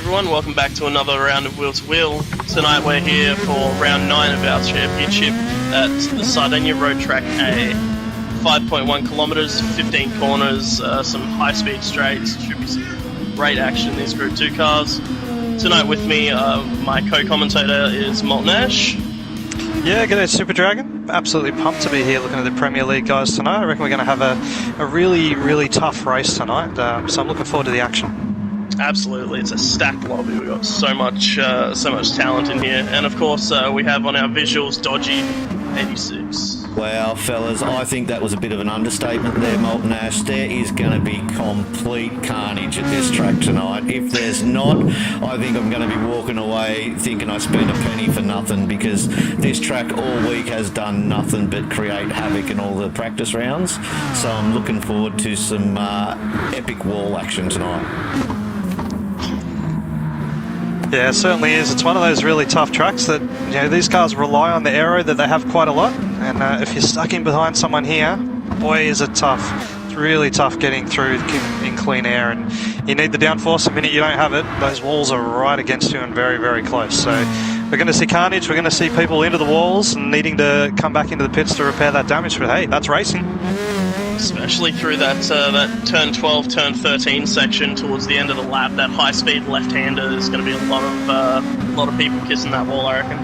everyone, welcome back to another round of Wheel to Wheel. Tonight we're here for round 9 of our championship at the Sardinia Road Track A. 5.1 kilometres, 15 corners, some high-speed straights. Should be some great action in these Group 2 cars. Tonight with me, my co-commentator is Molten Ash. Yeah, g'day Super Dragon. Absolutely pumped to be here looking at the Premier League guys tonight. I reckon we're going to have a really, really tough race tonight, so I'm looking forward to the action. Absolutely, it's a stacked lobby. We've got so much talent in here, and of course we have on our visuals Dodgy 86. Wow, fellas, I think that was a bit of an understatement there, Molten Ash. There is going to be complete carnage at this track tonight. If there's not, I think I'm going to be walking away thinking I spent a penny for nothing, because this track all week has done nothing but create havoc in all the practice rounds. So I'm looking forward to some epic wall action tonight. Yeah, it certainly is. It's one of those really tough tracks that, you know, these cars rely on the aero that they have quite a lot, and if you're stuck in behind someone here, boy is it tough. It's really tough getting through in clean air, and you need the downforce. The minute you don't have it, those walls are right against you and very, very close. So we're going to see carnage. We're going to see people into the walls and needing to come back into the pits to repair that damage, but hey, that's racing. Especially through that turn 12, turn 13 section towards the end of the lap, that high-speed left-hander, there's going to be a lot of people kissing that wall, I reckon.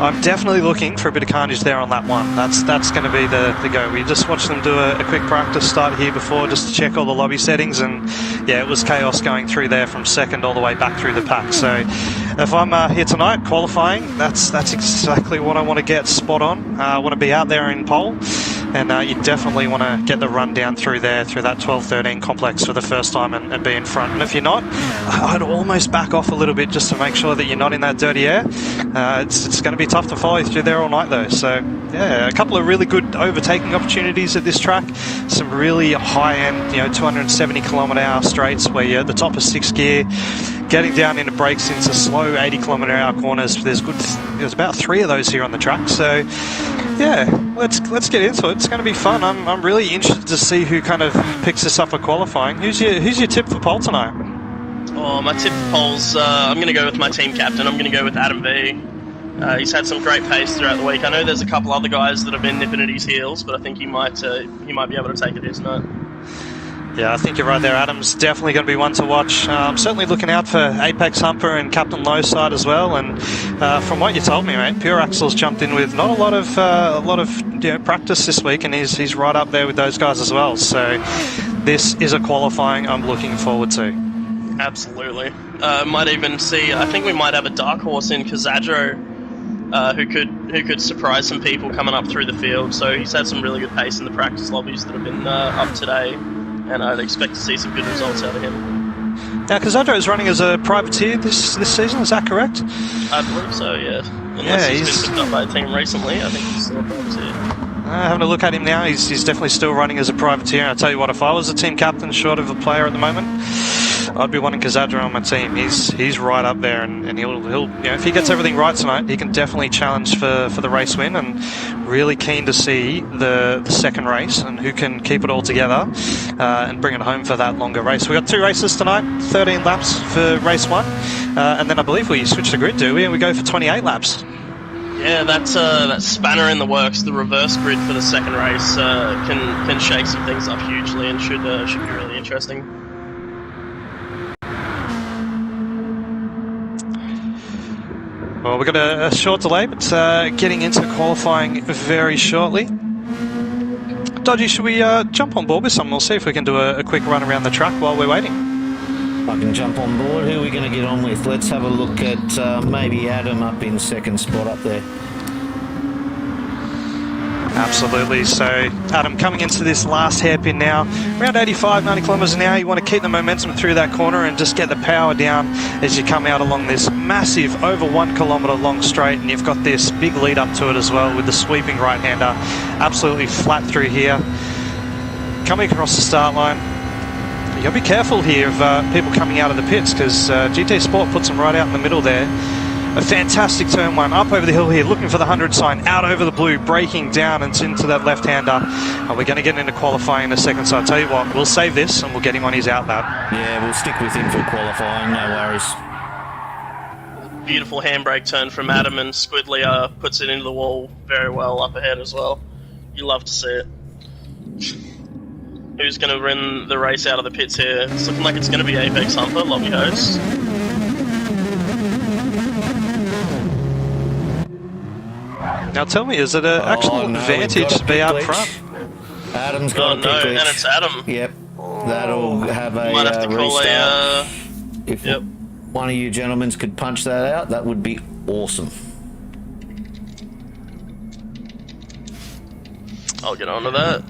I'm definitely looking for a bit of carnage there on lap 1. That's going to be the go. We just watched them do a quick practice start here before just to check all the lobby settings, and yeah, it was chaos going through there from second all the way back through the pack. So if I'm here tonight qualifying, that's exactly what I want to get spot on. I want to be out there in pole. And you definitely want to get the run down through that 12-13 complex for the first time and be in front. And if you're not, I'd almost back off a little bit just to make sure that you're not in that dirty air. It's going to be tough to follow you through there all night though. So yeah, a couple of really good overtaking opportunities at this track. Some really high-end, 270 km/h straights where you're at the top of 6th gear, getting down into brakes into slow 80 km/h corners. There's about 3 of those here on the track. So yeah, let's get into it. It's going to be fun. I'm really interested to see who kind of picks this up for qualifying. Who's your tip for pole tonight? Oh, my tip for poles, I'm going to go with my team captain. I'm going to go with Adam V. He's had some great pace throughout the week. I know there's a couple other guys that have been nipping at his heels, but I think he might be able to take it his night. Yeah, I think you're right there. Adam's definitely going to be one to watch. I'm certainly looking out for Apex Humper and Captain Lowe's side as well. And from what you told me, mate, Pure Axel's jumped in with not a lot of practice this week, and he's right up there with those guys as well. So this is a qualifying I'm looking forward to. Absolutely. Might even see. I think we might have a dark horse in Kazadro, who could surprise some people coming up through the field. So he's had some really good pace in the practice lobbies that have been up today, and I'd expect to see some good results out of him. Now, Kazadro is running as a privateer this season, is that correct? I believe so, yeah. Unless he's been picked up by a team recently, I think he's still a privateer. Having a look at him now, he's definitely still running as a privateer. And I'll tell you what, if I was a team captain short of a player at the moment, I'd be wanting Kazadro on my team. He's right up there, and he'll if he gets everything right tonight, he can definitely challenge for the race win. And really keen to see the second race and who can keep it all together and bring it home for that longer race. We've got 2 races tonight, 13 laps for race 1, and then I believe we switch the grid, do we? And we go for 28 laps. Yeah, that spanner in the works, the reverse grid for the second race, can shake some things up hugely and should be really interesting. Well, we've got a short delay, but getting into qualifying very shortly. Dodgy, should we jump on board with someone? We'll see if we can do a quick run around the track while we're waiting. I can jump on board. Who are we going to get on with? Let's have a look at maybe Adam up in second spot up there. Absolutely. So Adam coming into this last hairpin now, around 85, 90 kilometres an hour. You want to keep the momentum through that corner and just get the power down as you come out along this massive, over 1 kilometre long straight, and you've got this big lead up to it as well with the sweeping right-hander. Absolutely flat through here. Coming across the start line. You've got to be careful here of people coming out of the pits, because GT Sport puts them right out in the middle there. A fantastic turn one, up over the hill here, looking for the 100 sign, out over the blue, braking down and into that left-hander. We're going to get into qualifying in a second, so I'll tell you what, we'll save this and we'll get him on his out lap. Yeah, we'll stick with him for qualifying, no worries. Beautiful handbrake turn from Adam, and Squidly puts it into the wall very well up ahead as well. You love to see it. Who's going to win the race out of the pits here? It's looking like it's going to be Apex Humper, lobby host. Now tell me, is it an actual advantage to be out front? Adam's got a pit glitch. And it's Adam. Yep, that'll have a Might have to call restart. If yep. one of you gentlemen could punch that out, that would be awesome. I'll get on to that.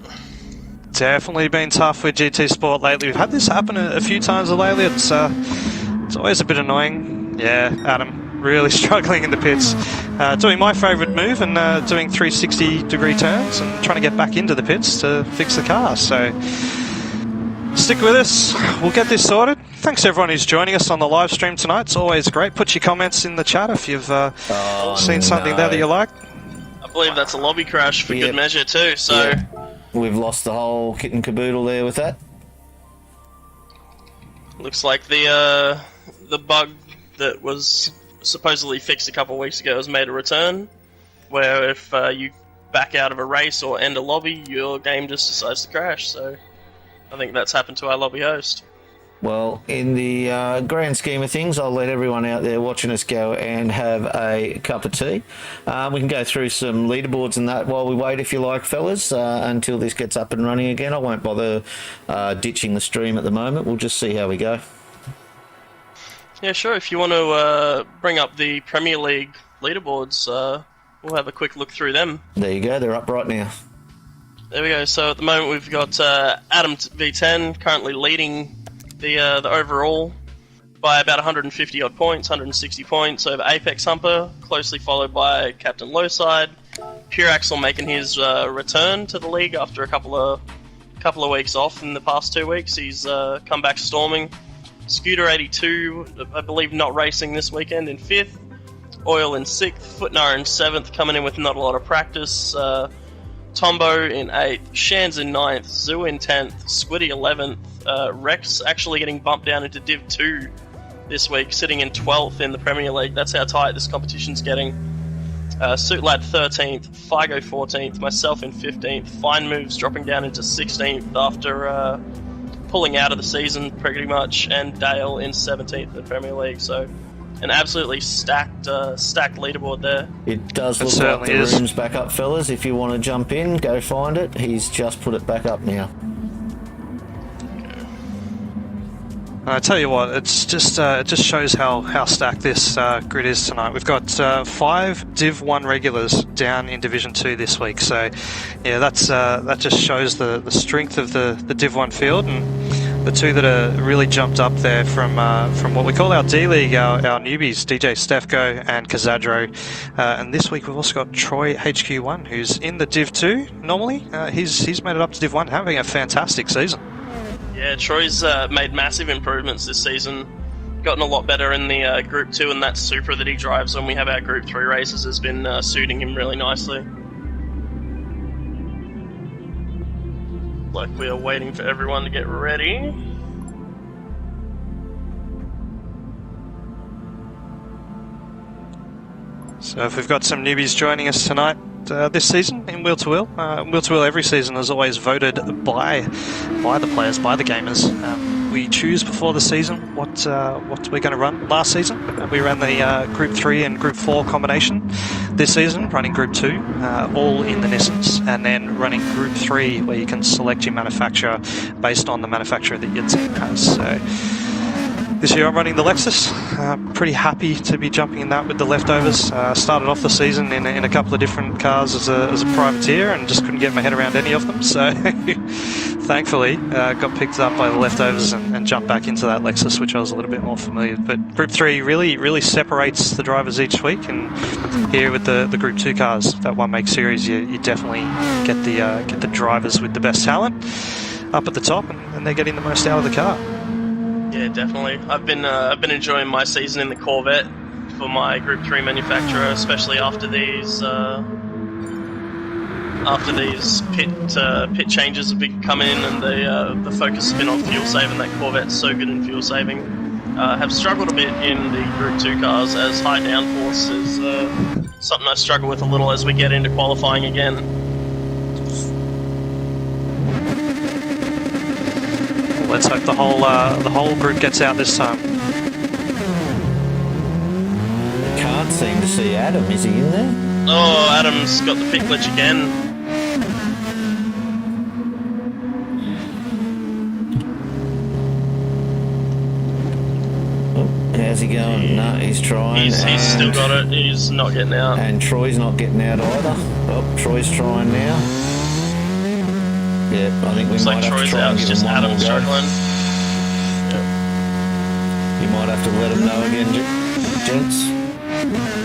Definitely been tough with GT Sport lately. We've had this happen a few times lately. It's always a bit annoying. Yeah, Adam really struggling in the pits. Doing my favourite move and doing 360-degree turns and trying to get back into the pits to fix the car. So stick with us. We'll get this sorted. Thanks to everyone who's joining us on the live stream tonight. It's always great. Put your comments in the chat if you've seen something there that you like. I believe that's a lobby crash for good measure too. So we've lost the whole kit and caboodle there with that. Looks like the bug that was supposedly fixed a couple of weeks ago has made a return, where if you back out of a race or end a lobby, your game just decides to crash. So I think that's happened to our lobby host. Well, in the grand scheme of things, I'll let everyone out there watching us go and have a cup of tea. We can go through some leaderboards and that while we wait, if you like, fellas, until this gets up and running again. I won't bother ditching the stream at the moment. We'll just see how we go. Yeah, sure. If you want to bring up the Premier League leaderboards, we'll have a quick look through them. There you go. They're up right now. There we go. So at the moment we've got Adam V10 currently leading the overall by about 150 odd points, 160 points over Apex Humper, closely followed by Captain Lowside. Pure Axel making his return to the league after a couple of weeks off in the past 2 weeks. He's come back storming. Scooter 82, I believe, not racing this weekend, in 5th. Oil in 6th. Footnar in 7th, coming in with not a lot of practice. Tombo in 8th. Shans in 9th. Zoo in 10th. Squiddy 11th. Rex actually getting bumped down into Div 2 this week, sitting in 12th in the Premier League. That's how tight this competition's getting. Suitlad 13th. Figo 14th. Myself in 15th. Fine Moves dropping down into 16th after pulling out of the season pretty much, and Dale in 17th in the Premier League. So an absolutely stacked leaderboard there. It does look like the room's back up, fellas. If you want to jump in, go find it. He's just put it back up now. I tell you what, it's just it just shows how stacked this grid is tonight. We've got 5 Div 1 regulars down in Division 2 this week, so yeah, that just shows the strength of the Div 1 field, and the two that are really jumped up there from what we call our D League, our newbies, DJ Stefko and Kazadro, and this week we've also got Troy HQ1, who's in the Div 2 normally. He's made it up to Div 1, having a fantastic season. Yeah, Troy's made massive improvements this season. Gotten a lot better in the Group 2, and that Supra that he drives when we have our Group 3 races has been suiting him really nicely. Like, we are waiting for everyone to get ready. So if we've got some newbies joining us tonight this season in Wheel to Wheel. Wheel to Wheel every season is always voted by the players, by the gamers. We choose before the season what we're going to run. Last season we ran the Group 3 and Group 4 combination. This season running Group 2, all in the Nissans, and then running Group 3 where you can select your manufacturer based on the manufacturer that your team has. So this year I'm running the Lexus. Pretty happy to be jumping in that with the leftovers. Started off the season in a couple of different cars as a privateer and just couldn't get my head around any of them. So thankfully got picked up by the leftovers and jumped back into that Lexus, which I was a little bit more familiar with. But Group 3 really separates the drivers each week, and here with the Group 2 cars, that one make series, you definitely get the drivers with the best talent up at the top, and they're getting the most out of the car. Yeah, definitely. I've been enjoying my season in the Corvette. for my Group 3 manufacturer, especially after these pit changes have been coming in, and the focus has been on fuel saving. That Corvette's so good in fuel saving. Have struggled a bit in the Group 2 cars, as high downforce is something I struggle with a little as we get into qualifying again. Let's hope the whole group gets out this time. Can't seem to see Adam. Is he in there? Oh, Adam's got the pit glitch again. How's he going? No, he's trying. He's still got it. He's not getting out. And Troy's not getting out either. Oh, Troy's trying now. Yeah, I think we Looks might like have Troy's to try out. and It's give just him one Adam more go. struggling. You might have to let him know again, gents.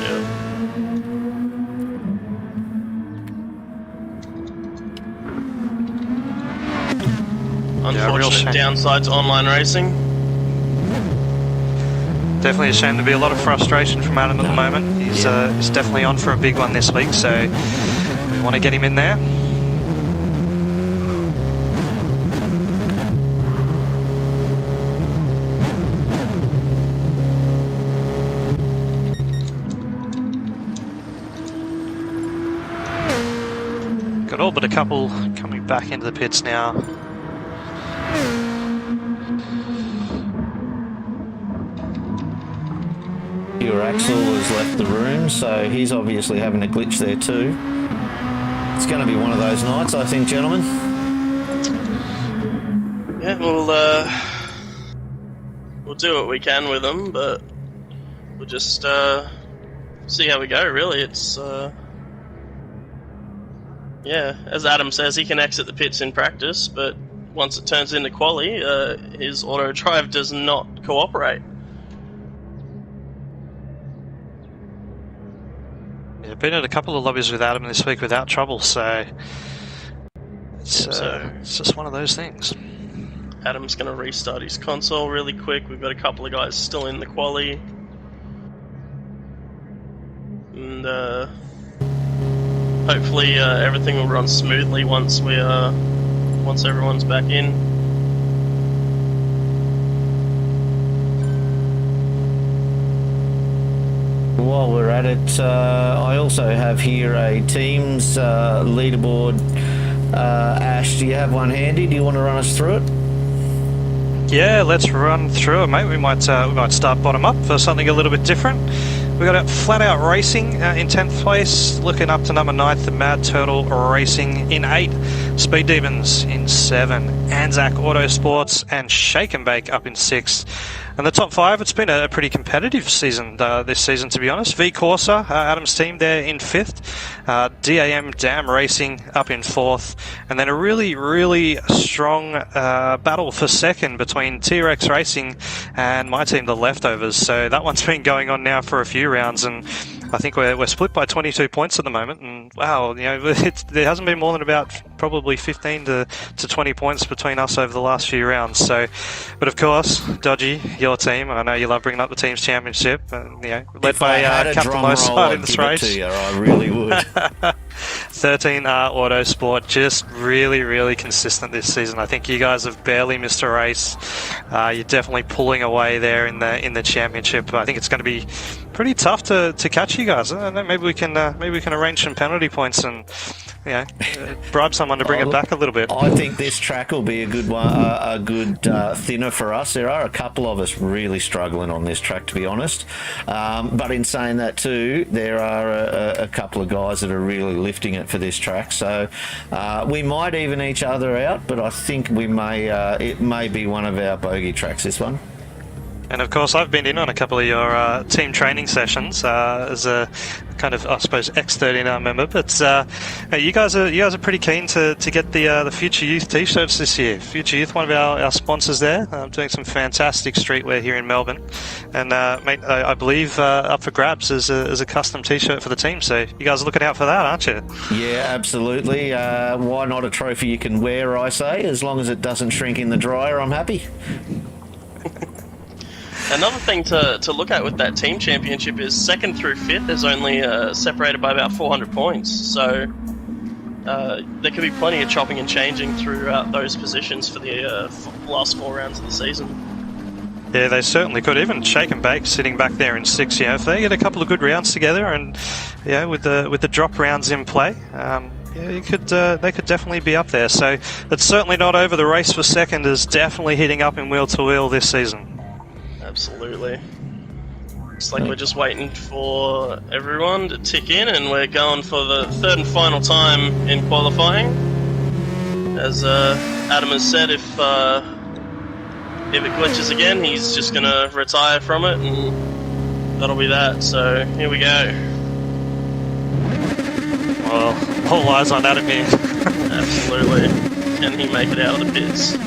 Yep. Unfortunate shame. downside to online racing. Definitely a shame. To be a lot of frustration from Adam at the moment. He's definitely on for a big one this week, so we want to get him in there. Got all but a couple coming back into the pits now. Your Axel has left the room, so he's obviously having a glitch there too. It's going to be one of those nights, I think, gentlemen. Yeah, we'll do what we can with them, but we'll just see how we go. Really, it's yeah. As Adam says, he can exit the pits in practice, but once it turns into quali, his auto drive does not cooperate. Yeah, been at a couple of lobbies with Adam this week without trouble, so it's just one of those things. Adam's going to restart his console really quick. We've got a couple of guys still in the quali. And hopefully everything will run smoothly once everyone's back in. While we're at it, I also have here a team's leaderboard. Ash, do you have one handy? Do you want to run us through it? Yeah, let's run through it, mate. We might start bottom up for something a little bit different. We've got Flat Out Racing in 10th place, looking up to number 9th, the Mad Turtle Racing in 8, Speed Demons in 7, Anzac Autosports and Shake and Bake up in 6th. And the top 5, it's been a pretty competitive season this season, to be honest. V Corsa, Adam's team there in 5th. DAM Dam Racing up in 4th. And then a really, really strong battle for 2nd between T-Rex Racing and my team, the Leftovers. So that one's been going on now for a few rounds, and I think we're split by 22 points at the moment. And wow, there hasn't been more than about probably 15 to 20 points between us over the last few rounds. So, but of course, Dodgy, your team, I know you love bringing up the team's championship, led by Captain Mozart in this race. I really would. 13 Autosport, just really, really consistent this season. I think you guys have barely missed a race. You're definitely pulling away there in the championship. I think it's going to be pretty tough to catch you guys. Maybe we can arrange some penalty points and bribe someone to bring it back a little bit. I think this track will be a good one, a good thinner for us. There are a couple of us really struggling on this track, to be honest. But in saying that too, there are a couple of guys that are really lifting it for this track. So we might even each other out, but I think we may. It may be one of our bogey tracks, this one. And of course, I've been in on a couple of your team training sessions as a kind of, I suppose, ex-13R member. But you guys are pretty keen to get the Future Youth T-shirts this year. Future Youth, one of our sponsors there, doing some fantastic streetwear here in Melbourne. And mate, I believe up for grabs as a custom T-shirt for the team. So you guys are looking out for that, aren't you? Yeah, absolutely. Why not a trophy you can wear? I say, as long as it doesn't shrink in the dryer, I'm happy. Another thing to look at with that team championship is 2nd through 5th is only separated by about 400 points. So there could be plenty of chopping and changing throughout those positions for the last 4 rounds of the season. Yeah, they certainly could. Even Shake and Bake sitting back there in 6th. You know, if they get a couple of good rounds together, and yeah, with the drop rounds in play, yeah, they could definitely be up there. So it's certainly not over. The race for 2nd is definitely heating up in wheel to wheel this season. Absolutely. It's like we're just waiting for everyone to tick in, and we're going for the 3rd and final time in qualifying. As Adam has said, if it glitches again, he's just going to retire from it, and that'll be that. So here we go. Well, all eyes on Adam here. Absolutely. Can he make it out of the pits?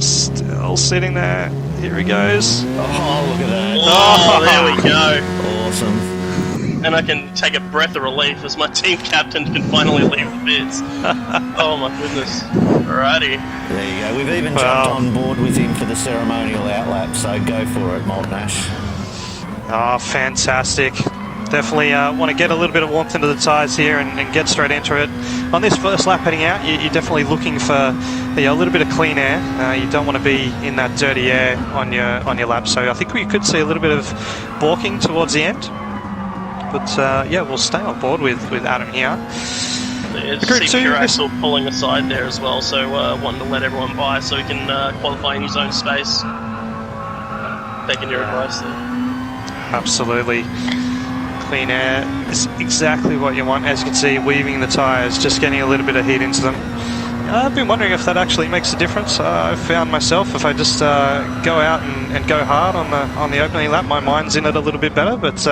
Still sitting there. Here he goes. Oh, look at that. Oh, there we go. Awesome. And I can take a breath of relief as my team captain can finally leave the pits. Oh my goodness. Alrighty. There you go. We've even jumped on board with him for the ceremonial outlap, so go for it, Maltnash. Oh, fantastic. Definitely want to get a little bit of warmth into the tyres here and get straight into it. On this first lap heading out, you're definitely looking for a little bit of clean air. You don't want to be in that dirty air on your lap. So I think we could see a little bit of balking towards the end. But yeah, we'll stay on board with Adam here. Yeah, just see Puraxel pulling aside there as well, so wanting to let everyone by so he can qualify in his own space. Taking your advice there. Absolutely. Clean air is exactly what you want. As you can see, weaving the tyres, just getting a little bit of heat into them. I've been wondering if that actually makes a difference. I've found myself, if I just go out and go hard on the opening lap, my mind's in it a little bit better. But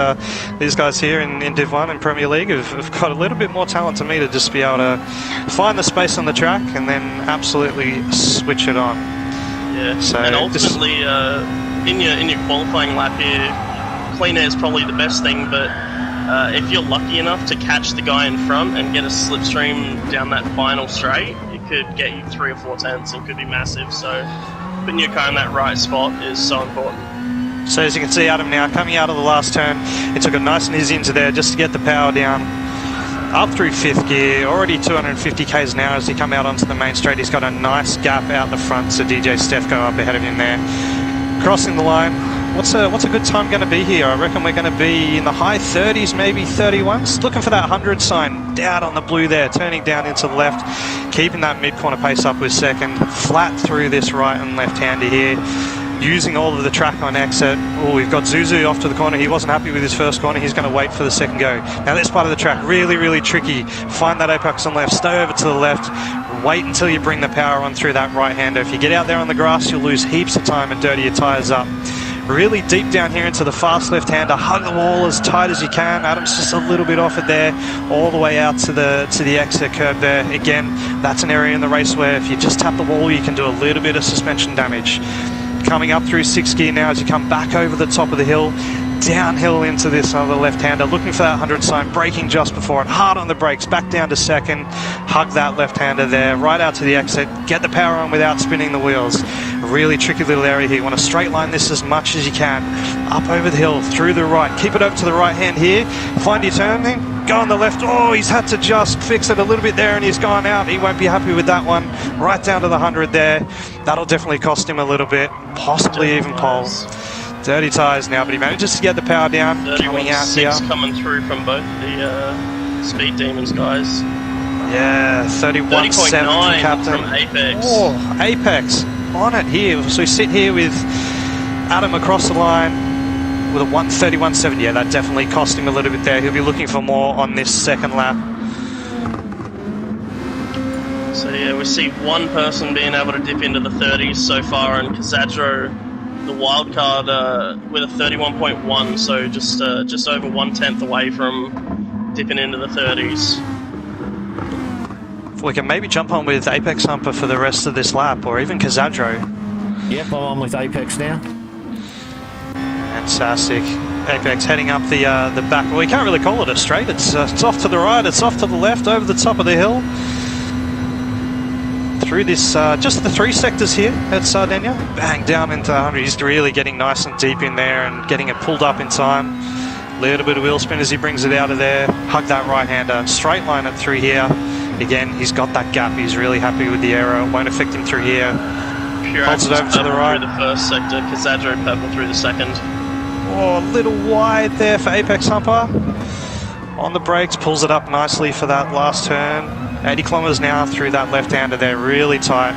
these guys here in Div 1 and Premier League have got a little bit more talent to me to just be able to find the space on the track and then absolutely switch it on. Yeah, so and ultimately in your qualifying lap here, clean air is probably the best thing, but if you're lucky enough to catch the guy in front and get a slipstream down that final straight, it could get you 3 or 4 tenths and could be massive. So putting your car in that right spot is so important. So as you can see, Adam now coming out of the last turn, he took it nice and easy into there just to get the power down. Up through 5th gear, already 250 k's an hour as he come out onto the main straight. He's got a nice gap out the front, so DJ Steph go up ahead of him there. Crossing the line. What's a good time going to be here? I reckon we're going to be in the high 30s, maybe 31s. Looking for that 100 sign down on the blue there, turning down into the left, keeping that mid-corner pace up with 2nd. Flat through this right and left-hander here, using all of the track on exit. Oh, we've got Zuzu off to the corner. He wasn't happy with his first corner. He's going to wait for the 2nd go. Now this part of the track, really, really tricky. Find that apex on left, stay over to the left. Wait until you bring the power on through that right-hander. If you get out there on the grass, you'll lose heaps of time and dirty your tyres up. Really deep down here into the fast left-hander. Hug the wall as tight as you can. Adam's just a little bit off it there, all the way out to the exit curb there. Again, that's an area in the race where if you just tap the wall, you can do a little bit of suspension damage. Coming up through 6th gear now as you come back over the top of the hill, downhill into this other left-hander, looking for that 100 sign, braking just before it, hard on the brakes, back down to 2nd, hug that left-hander there, right out to the exit, get the power on without spinning the wheels. A really tricky little area here. You want to straight line this as much as you can, up over the hill, through the right, keep it over to the right hand here, find your turning, go on the left. Oh, he's had to just fix it a little bit there and he's gone out. He won't be happy with that one. Right down to the 100 there. That'll definitely cost him a little bit, possibly even poles. Dirty tyres now, but he manages to get the power down. Coming out here. Coming through from both the Speed Demons guys. Yeah, 31.7 from Captain. From Apex. Oh, Apex on it here. So we sit here with Adam across the line with a 131.7. Yeah, that definitely cost him a little bit there. He'll be looking for more on this 2nd lap. So yeah, we see one person being able to dip into the 30s so far, and Kazadro, the wild card, with a 31.1, so just over 1/10 away from dipping into the 30s. We can maybe jump on with Apex Humper for the rest of this lap, or even Kazadro. Yep, I'm on with Apex now. Fantastic. Apex heading up the back. Well, we can't really call it a straight. It's off to the right, it's off to the left, over the top of the hill. through this, just the 3 sectors here at Sardinia. Bang, down into 100. He's really getting nice and deep in there and getting it pulled up in time. Little bit of wheel spin as he brings it out of there. Hug that right-hander. Straight line it through here. Again, he's got that gap. He's really happy with the aero. It won't affect him through here. Holds it over to the right. Through the first sector, Kazadro purple through the second. Oh, a little wide there for Apex Humper. On the brakes, pulls it up nicely for that last turn. 80 kilometers now through that left-hander there, really tight.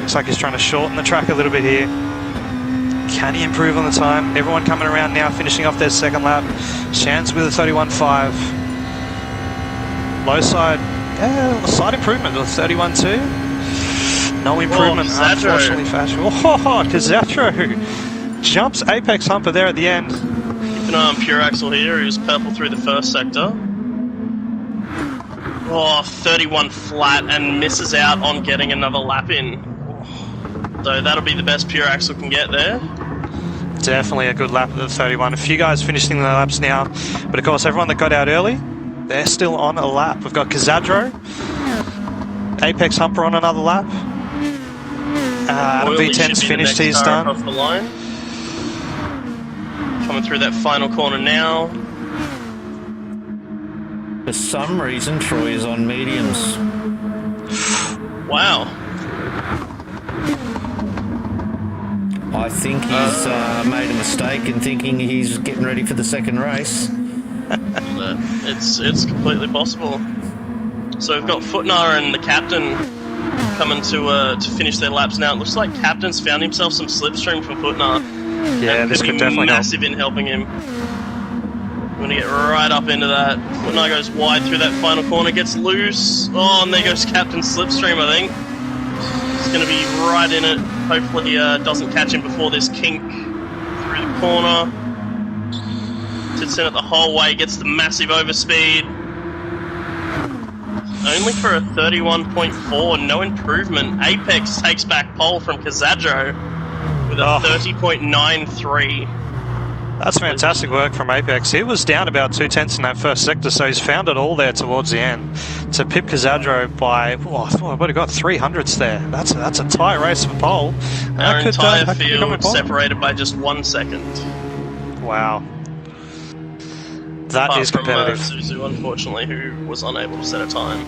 Looks like he's trying to shorten the track a little bit here. Can he improve on the time? Everyone coming around now, finishing off their second lap. Shans with a 31.5. Low side, a slight improvement with 31.2. No improvement, unfortunately, Fashion. Oh, Kazatro jumps Apex Humper there at the end. Keep an eye on Pure Axel here, who's purple through the first sector. Oh, 31 flat and misses out on getting another lap in. So that'll be the best Pure Axel can get there. Definitely a good lap at the 31. A few guys finishing their laps now, but of course everyone that got out early, they're still on a lap. We've got Kazadro, Apex Humper on another lap. Adam V10's finished, he's done. Off the line. Coming through that final corner now. For some reason, Troy is on mediums. Wow. I think he's made a mistake in thinking he's getting ready for the second race. It's completely possible. So we've got Footnar and the captain coming to finish their laps now. It looks like captain's found himself some slipstream from Footnar. Yeah, this could definitely help. Massive in helping him. We're going to get right up into that. Footnar goes wide through that final corner, gets loose. Oh, and there goes captain's slipstream, I think. He's going to be right in it. Hopefully doesn't catch him before this kink through the corner. Sits in it the whole way, gets the massive overspeed. Only for a 31.4, no improvement. Apex takes back pole from Kazadro with a 30.93. That's fantastic work from Apex. He was down about 2/10 in that first sector, so he's found it all there towards the end to pip Kazadro by, what have got 300ths there. That's a tight race for pole. Our entire field separated by just 1 second. Wow. That is competitive. From Suzu, unfortunately, who was unable to set a time.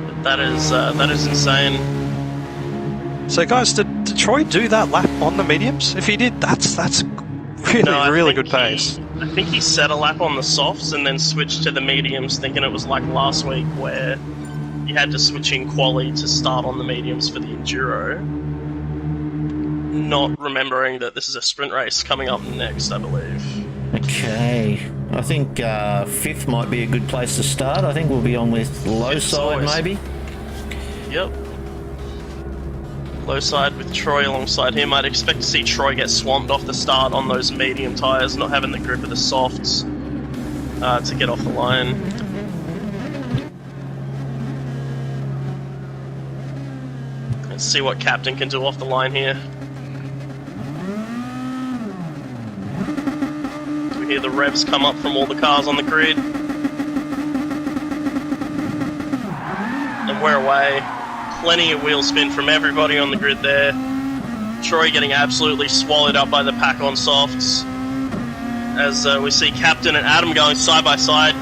But that is insane. So, guys, did Troy do that lap on the mediums? If he did, that's really good pace. I think he set a lap on the softs and then switched to the mediums, thinking it was like last week where you had to switch in quali to start on the mediums for the enduro. Not remembering that this is a sprint race coming up next, I believe. Okay. I think 5th might be a good place to start. I think we'll be on with low side, maybe. Yep. Low side with Troy alongside him. I'd expect to see Troy get swamped off the start on those medium tyres, not having the grip of the softs to get off the line. Let's see what Captain can do off the line here. We hear the revs come up from all the cars on the grid. And we're away. Plenty of wheel spin from everybody on the grid there. Troy getting absolutely swallowed up by the pack on softs. As we see Captain and Adam going side by side.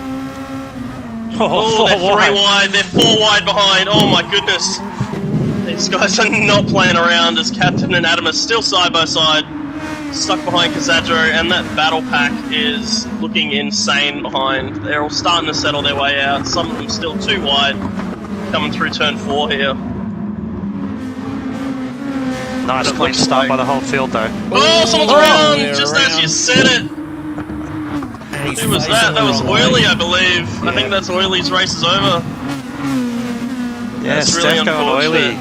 Oh, they're 3 wide. They're 4 wide behind. Oh my goodness. These guys are not playing around as Captain and Adam are still side by side. Stuck behind Kazadro, and that battle pack is looking insane behind. They're all starting to settle their way out. Some of them still too wide. Coming through turn 4 here. Nice clean start by the whole field, though. Oh, someone's around! Just as you said it! Who was that? That was Oily, I believe. Yeah. I think that's Oily's race is over. Yeah, that's really Stefko and Oily.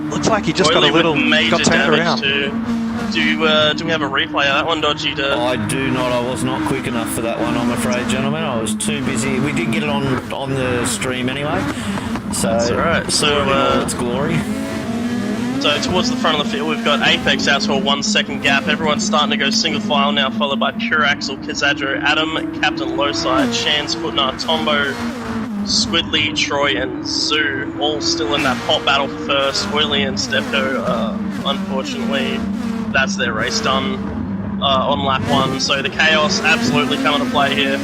Looks like he just Oily got turned around. Do we have a replay of that one, Dodgy? I do not. I was not quick enough for that one, I'm afraid, gentlemen. I was too busy. We did get it on the stream anyway. So that's alright. So it's glory. So towards the front of the field, we've got Apex out to a 1 second gap. Everyone's starting to go single file now, followed by Pure Axel, Kazadro, Adam, Captain Lowside, Shans, Footnar, Tombo, Squidly, Troy, and Zoo all still in that hot battle for first. Willie and Stepco, unfortunately, that's their race done on lap 1. So the Chaos absolutely come into play here.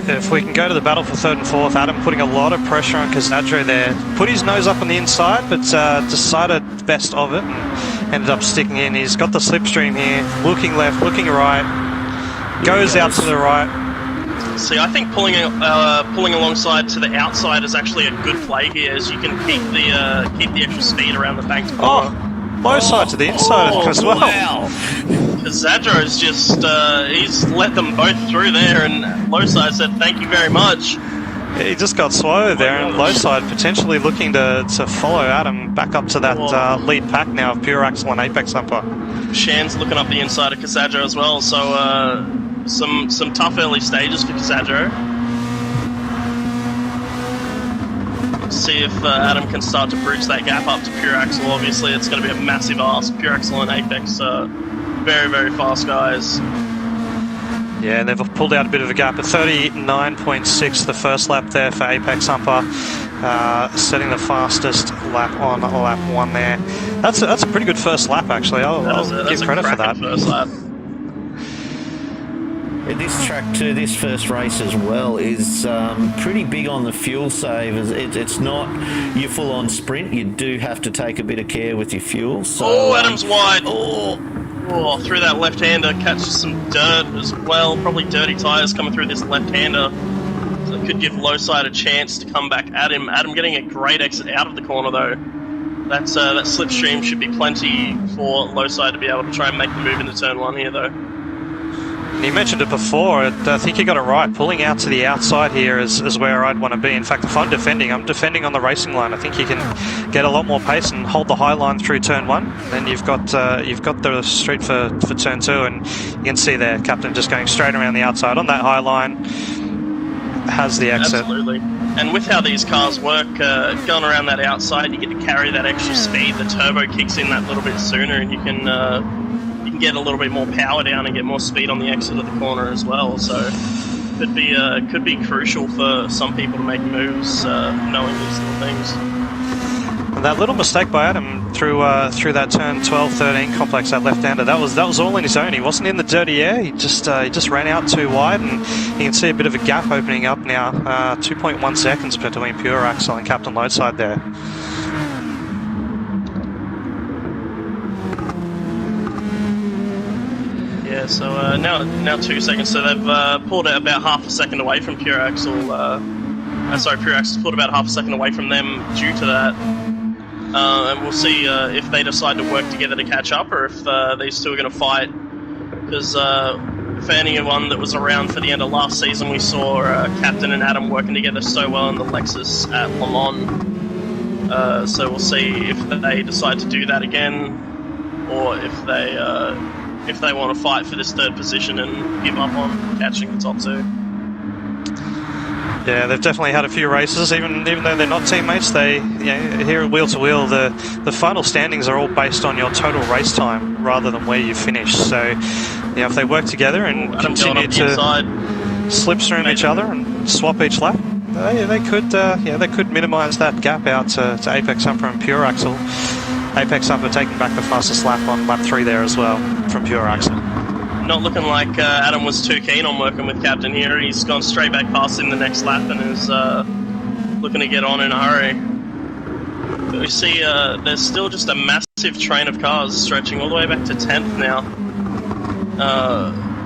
If we can go to the battle for third and fourth, Adam putting a lot of pressure on Casadro there. Put his nose up on the inside, but decided the best of it and ended up sticking in. He's got the slipstream here, looking left, looking right, goes out to the right. See, I think pulling alongside to the outside is actually a good play here, as you can keep the extra speed around the banked corner. Low side to the inside as well. Wow. Zadro's just, he's let them both through there, and Lowside said thank you very much. He just got swallowed there, and Lowside potentially looking to follow Adam back up to that lead pack now of Pure Axle and Apex Umper. Shan's looking up the inside of Casadro as well, so some tough early stages for Casadro. See if Adam can start to bridge that gap up to Pure Axle. Obviously, it's going to be a massive ask. Pure Axle and Apex very, very fast guys. Yeah, they've pulled out a bit of a gap at 39.6 the first lap there for Apex Umper, setting the fastest lap on lap 1 there. That's a pretty good first lap, actually. I'll give credit for that. First lap. This track too, this first race as well, is pretty big on the fuel save. It's not your full-on sprint. You do have to take a bit of care with your fuel. So, Adam's wide. Oh, through that left-hander, catches some dirt as well. Probably dirty tyres coming through this left-hander. So it could give Lowside a chance to come back at him. Adam getting a great exit out of the corner though. That slipstream should be plenty for Lowside to be able to try and make the move into turn 1 here though. You mentioned it before, I think you got it right. Pulling out to the outside here is where I'd want to be. In fact, if I'm defending on the racing line. I think you can get a lot more pace and hold the high line through turn 1. Then you've got the street for turn 2, and you can see there, Captain just going straight around the outside on that high line. Has the exit. Absolutely. And with how these cars work, going around that outside, you get to carry that extra speed. The turbo kicks in that little bit sooner, and you can get a little bit more power down and get more speed on the exit of the corner as well. So could be crucial for some people to make moves, knowing these little things. And that little mistake by Adam through that turn 12-13 complex, that left-hander, that was all in his own. He wasn't in the dirty air. He just ran out too wide, and you can see a bit of a gap opening up now. 2.1 seconds between Pure Axle and Captain Loadside there. Yeah, so now 2 seconds. So they've pulled it about half a second away from Pure Axle. Pure Axle's pulled about half a second away from them due to that. And we'll see if they decide to work together to catch up, or if these two are going to fight. Because for anyone that was around for the end of last season, we saw Captain and Adam working together so well in the Lexus at Le Mans. So we'll see if they decide to do that again, or if they want to fight for this third position and give up on catching the top 2. Yeah, they've definitely had a few races, even though they're not teammates. They, here at Wheel to Wheel, the final standings are all based on your total race time rather than where you finish. So, if they work together and continue to slipstream each other and swap each lap, they could minimise that gap out to Apex Umper and Pure Axle. Apex Umper taking back the fastest lap on lap 3 there as well from Pure Axle. Not looking like Adam was too keen on working with Captain here. He's gone straight back past him the next lap and is looking to get on in a hurry. But we see there's still just a massive train of cars stretching all the way back to 10th now,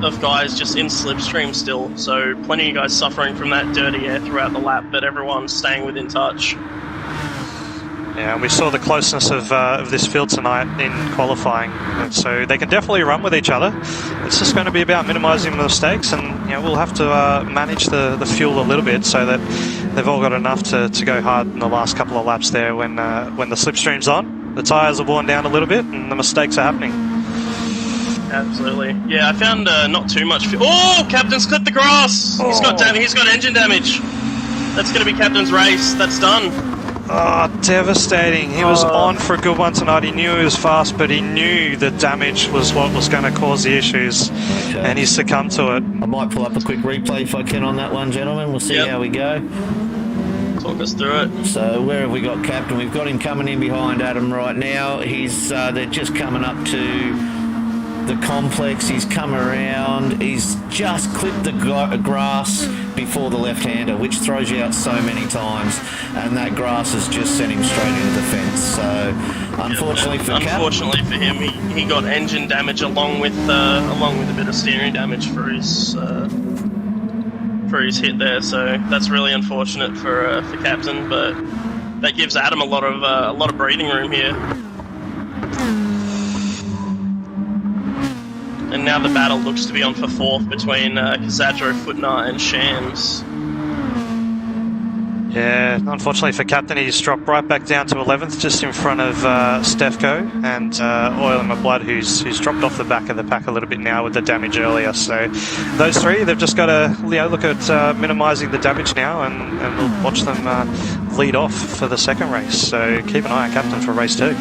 of guys just in slipstream still. So plenty of guys suffering from that dirty air throughout the lap, but everyone's staying within touch. Yeah, and we saw the closeness of this field tonight in qualifying, and so they can definitely run with each other. It's just going to be about minimising the mistakes, and we'll have to manage the fuel a little bit so that they've all got enough to go hard in the last couple of laps there when the slipstream's on. The tyres are worn down a little bit, and the mistakes are happening. Absolutely. Yeah, I found not too much fuel. Oh, Captain's clipped the grass! Oh. He's got engine damage. That's going to be Captain's race. That's done. Oh, devastating. He was on for a good one tonight. He knew he was fast, but he knew the damage was what was going to cause the issues, and he succumbed to it. I might pull up a quick replay if I can on that one, gentlemen. We'll see how we go. talk us through it. So where have we got Captain? We've got him coming in behind Adam right now. They're just coming up to the complex. He's come around. He's just clipped the grass before the left-hander, which throws you out so many times, and that grass has just sent him straight into the fence. So unfortunately for him, he got engine damage along with a bit of steering damage for his hit there. So that's really unfortunate for Captain, but that gives Adam a lot of breathing room here. And now the battle looks to be on for fourth between Kazadro, Footnar and Shams. Yeah, unfortunately for Captain, he's dropped right back down to 11th, just in front of Stefko and Oil and My Blood, who's dropped off the back of the pack a little bit now with the damage earlier. So those three, they've just got to look at minimising the damage now, and we'll watch them lead off for the second race. So keep an eye on Captain for race 2.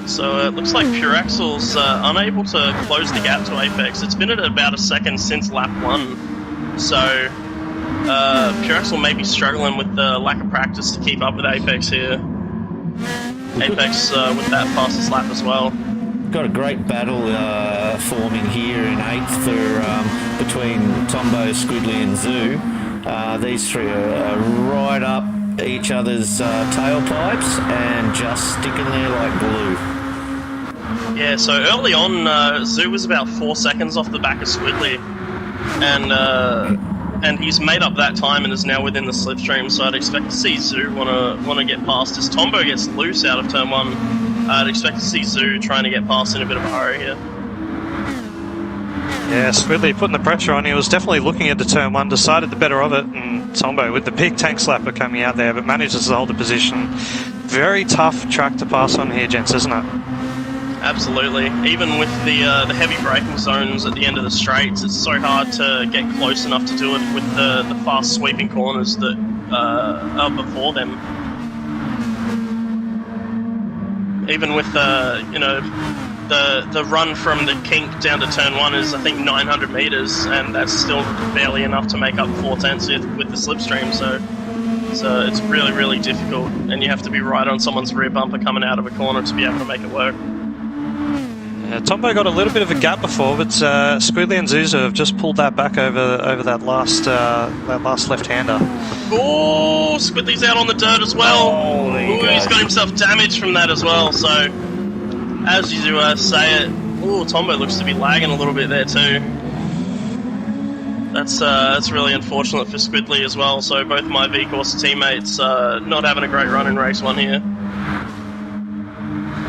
So it looks like Pure Axle's unable to close the gap to Apex. It's been at about a second since lap 1. So Pure Axle may be struggling with the lack of practice to keep up with Apex here. Apex with that fastest lap as well. Got a great battle forming here in 8th between Tombo, Squidly and Zoo. These three are right up each other's tailpipes and just sticking there like glue. Yeah, so early on, Zoo was about 4 seconds off the back of Squidly, and he's made up that time and is now within the slipstream. So I'd expect to see Zoo want to get past as Tombo gets loose out of turn 1. I'd expect to see Zoo trying to get past in a bit of a hurry here. Yeah, Squidly putting the pressure on. He was definitely looking at the turn 1, decided the better of it, and Tombo with the big tank slapper coming out there, but manages to hold the position. Very tough track to pass on here, gents, isn't it? Absolutely. Even with the heavy braking zones at the end of the straights, it's so hard to get close enough to do it with the fast sweeping corners that are before them. Even with the run from the kink down to turn 1 is, I think, 900 meters, and that's still barely enough to make up 4/10 with the slipstream. So it's really, really difficult, and you have to be right on someone's rear bumper coming out of a corner to be able to make it work. Yeah, Tombo got a little bit of a gap before, but Squidly and Zuzu have just pulled that back over that last left-hander. Oh, Squidly's out on the dirt as well. Oh, he's got himself damaged from that as well. So, as you say it, Tombo looks to be lagging a little bit there too. That's really unfortunate for Squidly as well. So both my V-Course teammates not having a great run in race 1 here.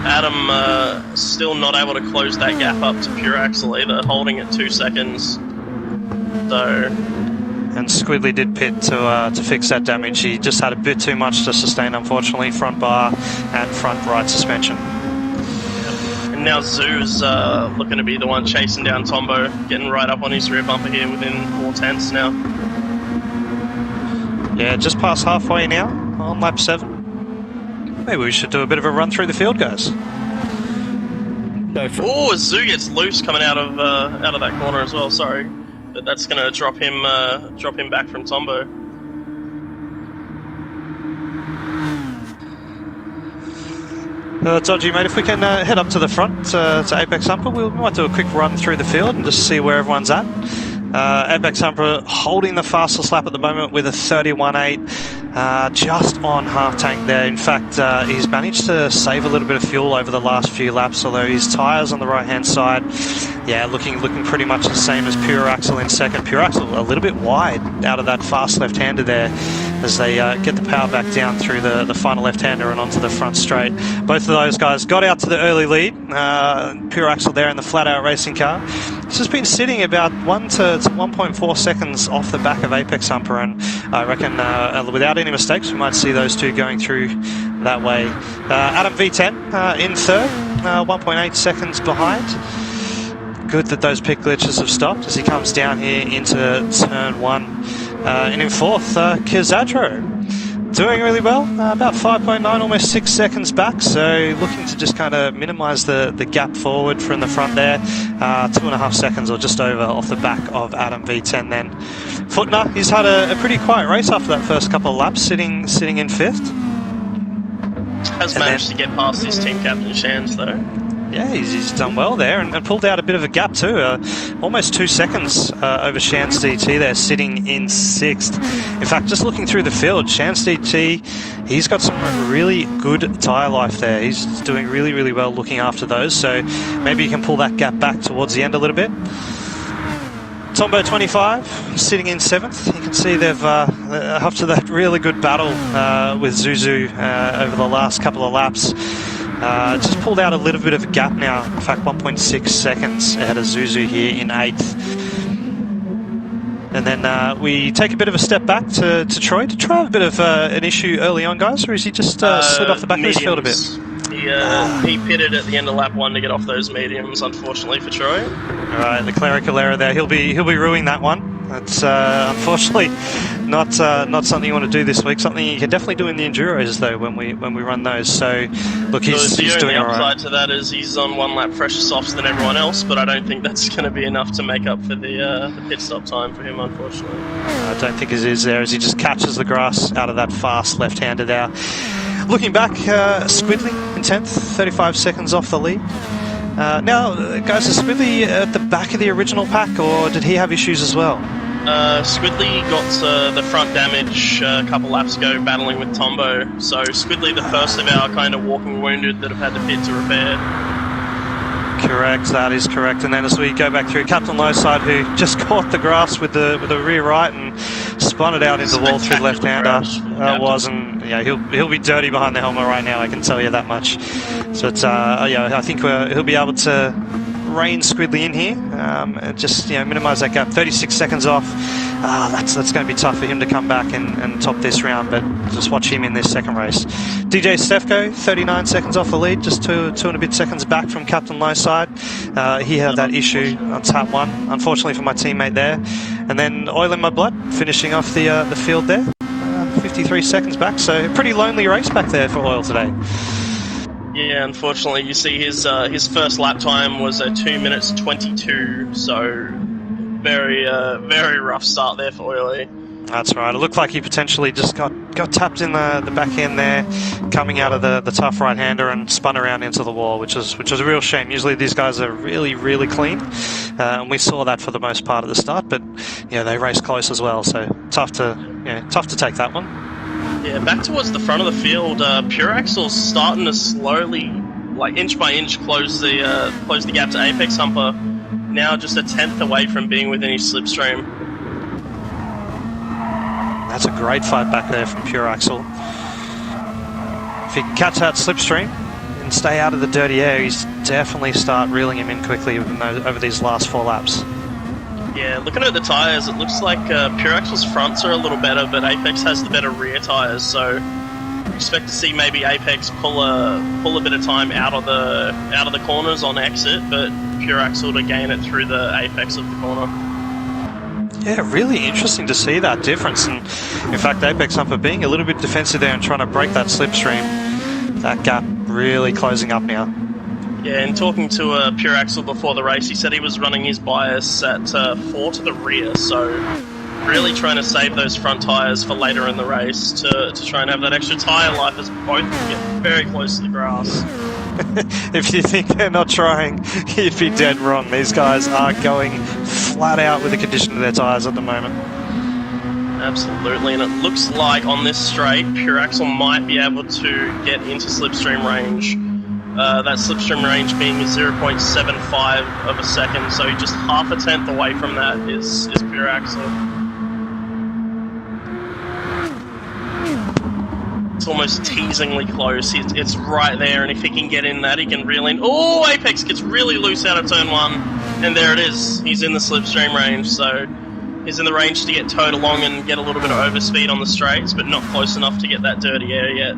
Adam still not able to close that gap up to Pure Axle either, holding at 2 seconds. And Squidly did pit to fix that damage. He just had a bit too much to sustain, unfortunately, front bar and front right suspension. And now Zoo's looking to be the one chasing down Tombo, getting right up on his rear bumper here within 4/10 now. Yeah, just past halfway now on lap 7. Maybe we should do a bit of a run through the field, guys. Oh, Zoo gets loose coming out of that corner as well. Sorry, but that's going to drop him back from Tombo. Dodgy, mate, if we can head up to the front to Apex Humper, we might do a quick run through the field and just see where everyone's at. Apex Humper holding the fastest lap at the moment with a 31.8, just on half tank there. In fact, he's managed to save a little bit of fuel over the last few laps, although his tyres on the right hand side, yeah, looking pretty much the same as Pure Axle in second. Pure Axle a little bit wide out of that fast left-hander there as they get the power back down through the final left-hander and onto the front straight. Both of those guys got out to the early lead. Pure Axle there in the flat-out racing car. It's just been sitting about 1 to 1.4 seconds off the back of Apex Humper, and I reckon without any mistakes we might see those two going through that way. Adam V10 in third, 1.8 seconds behind. Good that those pit glitches have stopped as he comes down here into turn 1. And in fourth, Kazadro Doing really well, about 5.9, almost 6 seconds back, so looking to just kind of minimise the gap forward from the front there. 2.5 seconds or just over off the back of Adam V10 then. Footner, he's had a pretty quiet race after that first couple of laps, sitting in 5th. Has managed to get past his team captain Shans though. Yeah, he's done well there and pulled out a bit of a gap too. Almost 2 seconds over Shans DT there, sitting in 6th. In fact, just looking through the field, Shans DT, he's got some really good tyre life there. He's doing really, really well looking after those. So maybe you can pull that gap back towards the end a little bit. Tombo 25, sitting in 7th. You can see they've, after that really good battle with Zuzu over the last couple of laps, just pulled out a little bit of a gap now. In fact, 1.6 seconds ahead of Zuzu here in 8th. And then we take a bit of a step back to Troy. Did Troy have a bit of an issue early on, guys, or is he just slid off the back of his field a bit? He pitted at the end of lap 1 to get off those mediums, unfortunately for Troy. All right, the clerical error there. He'll be ruining that one. That's unfortunately not something you want to do this week. Something you can definitely do in the enduros though when we run those. So look, he's doing all right. The upside to that is he's on 1 lap fresher softs than everyone else, but I don't think that's going to be enough to make up for the pit stop time for him, unfortunately. I don't think it is there as he just catches the grass out of that fast left-hander there. Looking back, Squidley in 10th, 35 seconds off the lead. Now, guys, is Squidley at the back of the original pack, or did he have issues as well? Squidley got the front damage a couple laps ago battling with Tombo, so Squidley the first of our kind of walking wounded that have had to pit to repair. Correct, that is correct. And then as we go back through, Captain Lowside, who just caught the grass with the rear right and spun it out into the wall through left-hander. He'll be dirty behind the helmet right now, I can tell you that much. So it's I think he'll be able to rein Squidley in here and just minimise that gap. 36 seconds off. That's going to be tough for him to come back and top this round, but just watch him in this second race. DJ Stefko, 39 seconds off the lead, just two and a bit seconds back from Captain Lowside. He had that issue on tap 1, unfortunately for my teammate there. And then Oil in My Blood finishing off the field there, 53 seconds back. So a pretty lonely race back there for Oil today. Yeah, unfortunately, you see his first lap time was 2 minutes 22, so very rough start there for Oily. That's right. It looked like he potentially just got tapped in the back end there, coming out of the tough right-hander and spun around into the wall, which was a real shame. Usually these guys are really, really clean, and we saw that for the most part at the start. But they race close as well, so tough to take that one. Yeah, back towards the front of the field, Pure Axle's starting to slowly, like inch by inch, close the gap to Apex Humper. Now just a 10th away from being within his slipstream. That's a great fight back there from Pure Axle. If he can catch that slipstream and stay out of the dirty air, he's definitely start reeling him in quickly over these last 4 laps. Yeah, looking at the tyres, it looks like Pure Axle's fronts are a little better, but Apex has the better rear tyres, so expect to see maybe Apex pull a bit of time out of the corners on exit, but Pure Axle to gain it through the apex of the corner. Yeah, really interesting to see that difference. And in fact, Apex Humper being a little bit defensive there and trying to break that slipstream, that gap really closing up now. Yeah, and talking to Pure Axle before the race, he said he was running his bias at 4 to the rear, so really trying to save those front tyres for later in the race to try and have that extra tyre life as both get very close to the grass. If you think they're not trying, you'd be dead wrong. These guys are going flat out with the condition of their tyres at the moment. Absolutely, and it looks like on this straight, Pure Axle might be able to get into slipstream range. That slipstream range being 0.75 of a second, so just half a tenth away from that is Pure Axle. It's almost teasingly close. It's right there, and if he can get in that, he can reel in. Oh, Apex gets really loose out of turn 1, and there it is. He's in the slipstream range, so he's in the range to get towed along and get a little bit of overspeed on the straights, but not close enough to get that dirty air yet.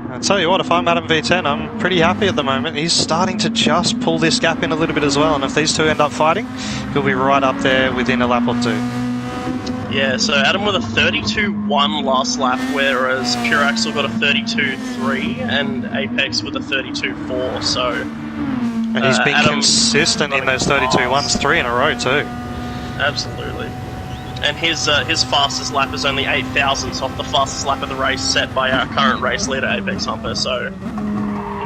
I'll tell you what, if I'm Adam V10, I'm pretty happy at the moment. He's starting to just pull this gap in a little bit as well, and if these two end up fighting, he'll be right up there within a lap or 2. Yeah, so Adam with a 32.1 last lap, whereas Pure Axel got a 32.3 and Apex with a 32.4. So, and he's been consistent in those 32.1s 3 in a row too. Absolutely. And his fastest lap is only 8 thousandths off the fastest lap of the race set by our current race leader Apex Humper. So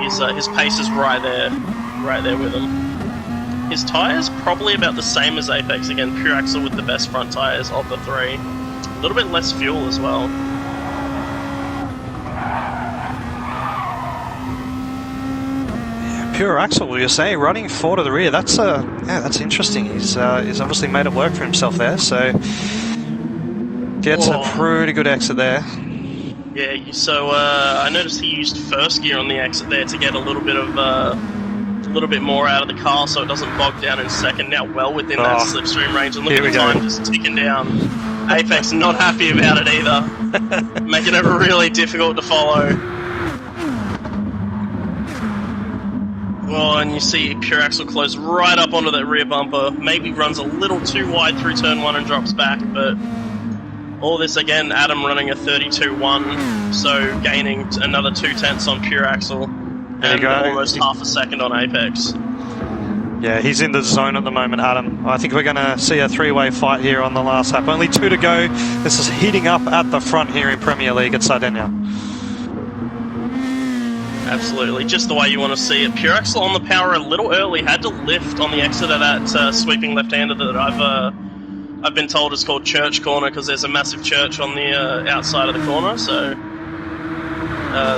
his pace is right there with him. His tyres probably about the same as Apex. Again, Pure Axle with the best front tyres of the three. A little bit less fuel as well. Yeah, Pure Axle, you're saying, running 4 to the rear. That's that's interesting. He's obviously made it work for himself there. So gets a pretty good exit there. Yeah. So I noticed he used first gear on the exit there to get a little bit more out of the car so it doesn't bog down in second. Now well within that slipstream range, and look at the time just ticking down. Apex not happy about it either, making it really difficult to follow. Oh, and you see Pure Axle close right up onto that rear bumper, maybe runs a little too wide through turn 1 and drops back, but all this again, Adam running a 32.1, so gaining another 0.2 on Pure Axle. And almost half a second on Apex. Yeah, he's in the zone at the moment, Adam. I think we're going to see a 3-way fight here on the last lap. Only 2 to go. This is heating up at the front here in Premier League at Sardinia. Absolutely, just the way you want to see it. Pure Axle on the power a little early, had to lift on the exit of that sweeping left-hander that I've been told is called Church Corner because there's a massive church on the outside of the corner, so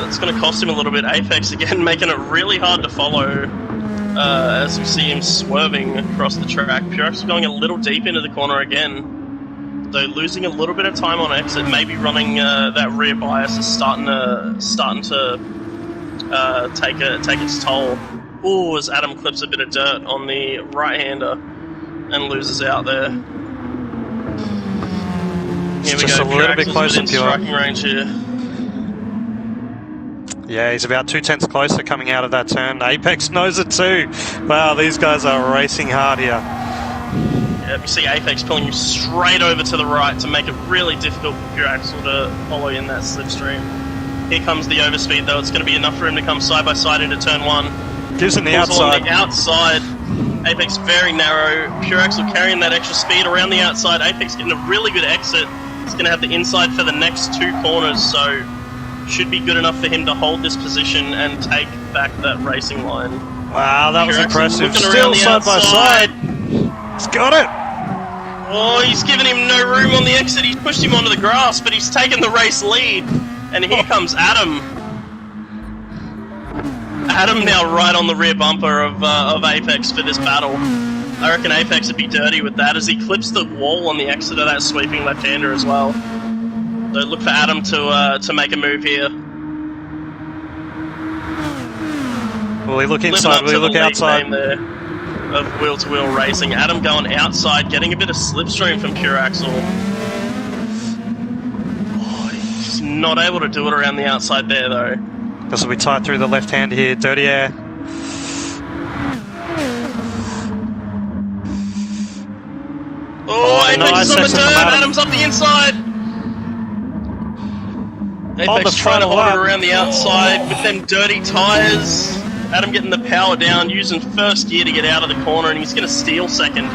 it's going to cost him a little bit. Apex again making it really hard to follow as we see him swerving across the track. Pure Axle going a little deep into the corner again, though losing a little bit of time on exit. Maybe running that rear bias is starting to take its toll. Ooh, as Adam clips a bit of dirt on the right-hander and loses out there. Here we just go. a little bit closer to striking range here. Yeah, he's about 0.2 closer coming out of that turn. Apex knows it too. Wow, these guys are racing hard here. Yeah, you see Apex pulling you straight over to the right to make it really difficult for Pure Axle to follow in that slipstream. Here comes the overspeed though. It's going to be enough for him to come side by side into turn 1. Gives him the outside. On the outside. Apex very narrow. Pure Axle carrying that extra speed around the outside. Apex getting a really good exit. It's going to have the inside for the next 2 corners, so should be good enough for him to hold this position and take back that racing line. Wow, that was impressive. Still side by side. He's got it. Oh, he's given him no room on the exit. He's pushed him onto the grass, but he's taken the race lead. And here comes Adam. Adam now right on the rear bumper of Apex for this battle. I reckon Apex would be dirty with that as he clips the wall on the exit of that sweeping left-hander as well. So look for Adam to make a move here. Will he look inside? Will he look outside? There of wheel-to-wheel racing. Adam going outside, getting a bit of slipstream from Pure Axle. Oh, he's not able to do it around the outside there though. This will be tight through the left hand here. Dirty air. Oh, Apex is on the turn. Adam's up the inside. Apex trying to hold it around the outside with them dirty tyres. Adam getting the power down, using first gear to get out of the corner, and he's going to steal second.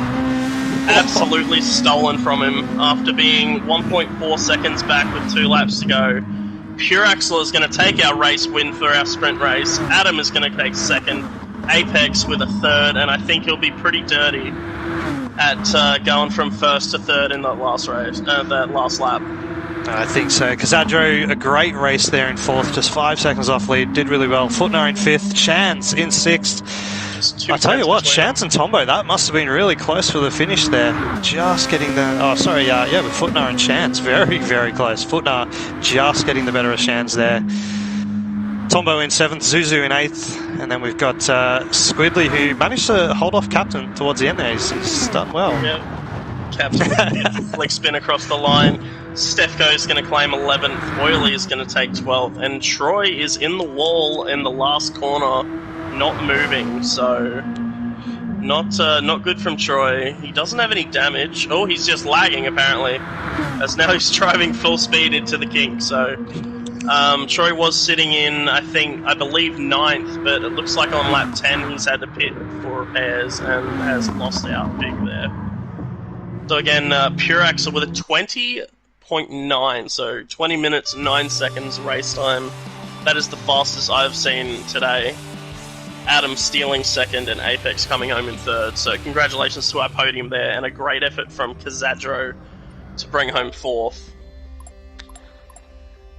Absolutely stolen from him after being 1.4 seconds back with 2 laps to go. Pure Axle is going to take our race win for our sprint race. Adam is going to take second. Apex with a third, and I think he'll be pretty dirty at going from first to third in that last race, that last lap. I think so. Casadro, a great race there in 4th, just 5 seconds off lead, did really well. Footner in 5th, Shans in 6th. I tell you what, Shans and Tombo, that must have been really close for the finish there. Just getting the... Oh, sorry, yeah, with Footner and Shans, very, very close. Footner just getting the better of Shans there. Tombo in 7th, Zuzu in 8th, and then we've got Squidley, who managed to hold off Captain towards the end there. He's done well. Yeah. Captain flick spin across the line. Stefko's going to claim 11th. Oily is going to take 12th. And Troy is in the wall in the last corner, not moving. So Not good from Troy. He doesn't have any damage. Oh, he's just lagging apparently, as now he's driving full speed into the kink. So Troy was sitting in, I believe 9th, but it looks like on lap 10 he's had to pit for repairs and has lost out big there. So again, Pure Axle with a 20.9, so 20 minutes 9 seconds race time. That is the fastest I've seen today. Adam stealing 2nd and Apex coming home in 3rd. So congratulations to our podium there, and a great effort from Kazadro to bring home 4th.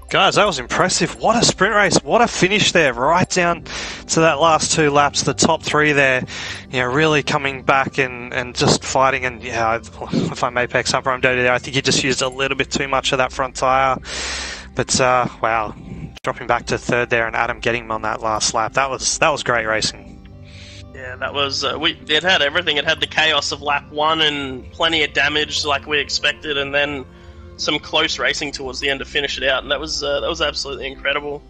Guys, that was impressive. What a sprint race. What a finish there, right down to that last 2 laps. The top 3 there, you know, really coming back and just fighting. And yeah, if I'm Apex Humper, I'm dirty there. I think he just used a little bit too much of that front tyre. But wow, dropping back to 3rd there, and Adam getting him on that last lap. That was great racing. Yeah, that was it had everything. It had the chaos of lap 1 and plenty of damage like we expected, and then some close racing towards the end to finish it out, and that was absolutely incredible.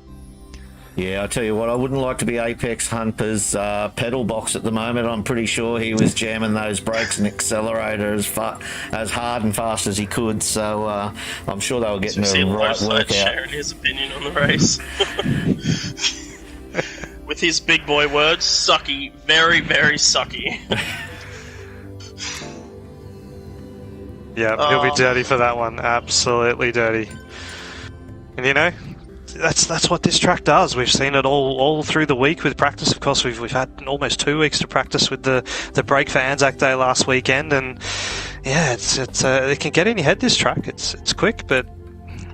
Yeah, I tell you what, I wouldn't like to be Apex Humper's pedal box at the moment. I'm pretty sure he was jamming those brakes and accelerator as hard and fast as he could. So I'm sure they were getting the right workout. Sharing his opinion on the race with his big boy words, sucky, very very sucky. Yeah, he'll be dirty for that one. Absolutely dirty. And you know, that's what this track does. We've seen it all through the week with practice. Of course, we've had almost 2 weeks to practice with the break for Anzac Day last weekend, and yeah, it can get in your head. This track, it's quick, but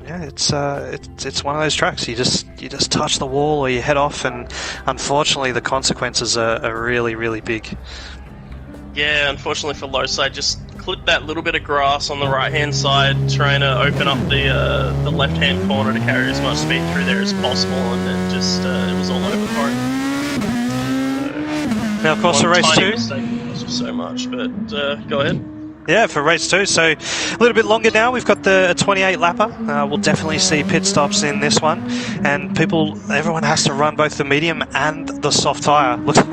yeah, it's one of those tracks. You just touch the wall or you head off, and unfortunately, the consequences are really really big. Yeah, unfortunately for Lowside, just clip that little bit of grass on the right-hand side, trying to open up the left-hand corner to carry as much speed through there as possible, and it just it was all over for him. So, now, of course, for race 2, mistake cost you so much, but go ahead. Yeah, for race 2, so a little bit longer now. We've got the 28 lapper. We'll definitely see pit stops in this one, and everyone has to run both the medium and the soft tyre. Looks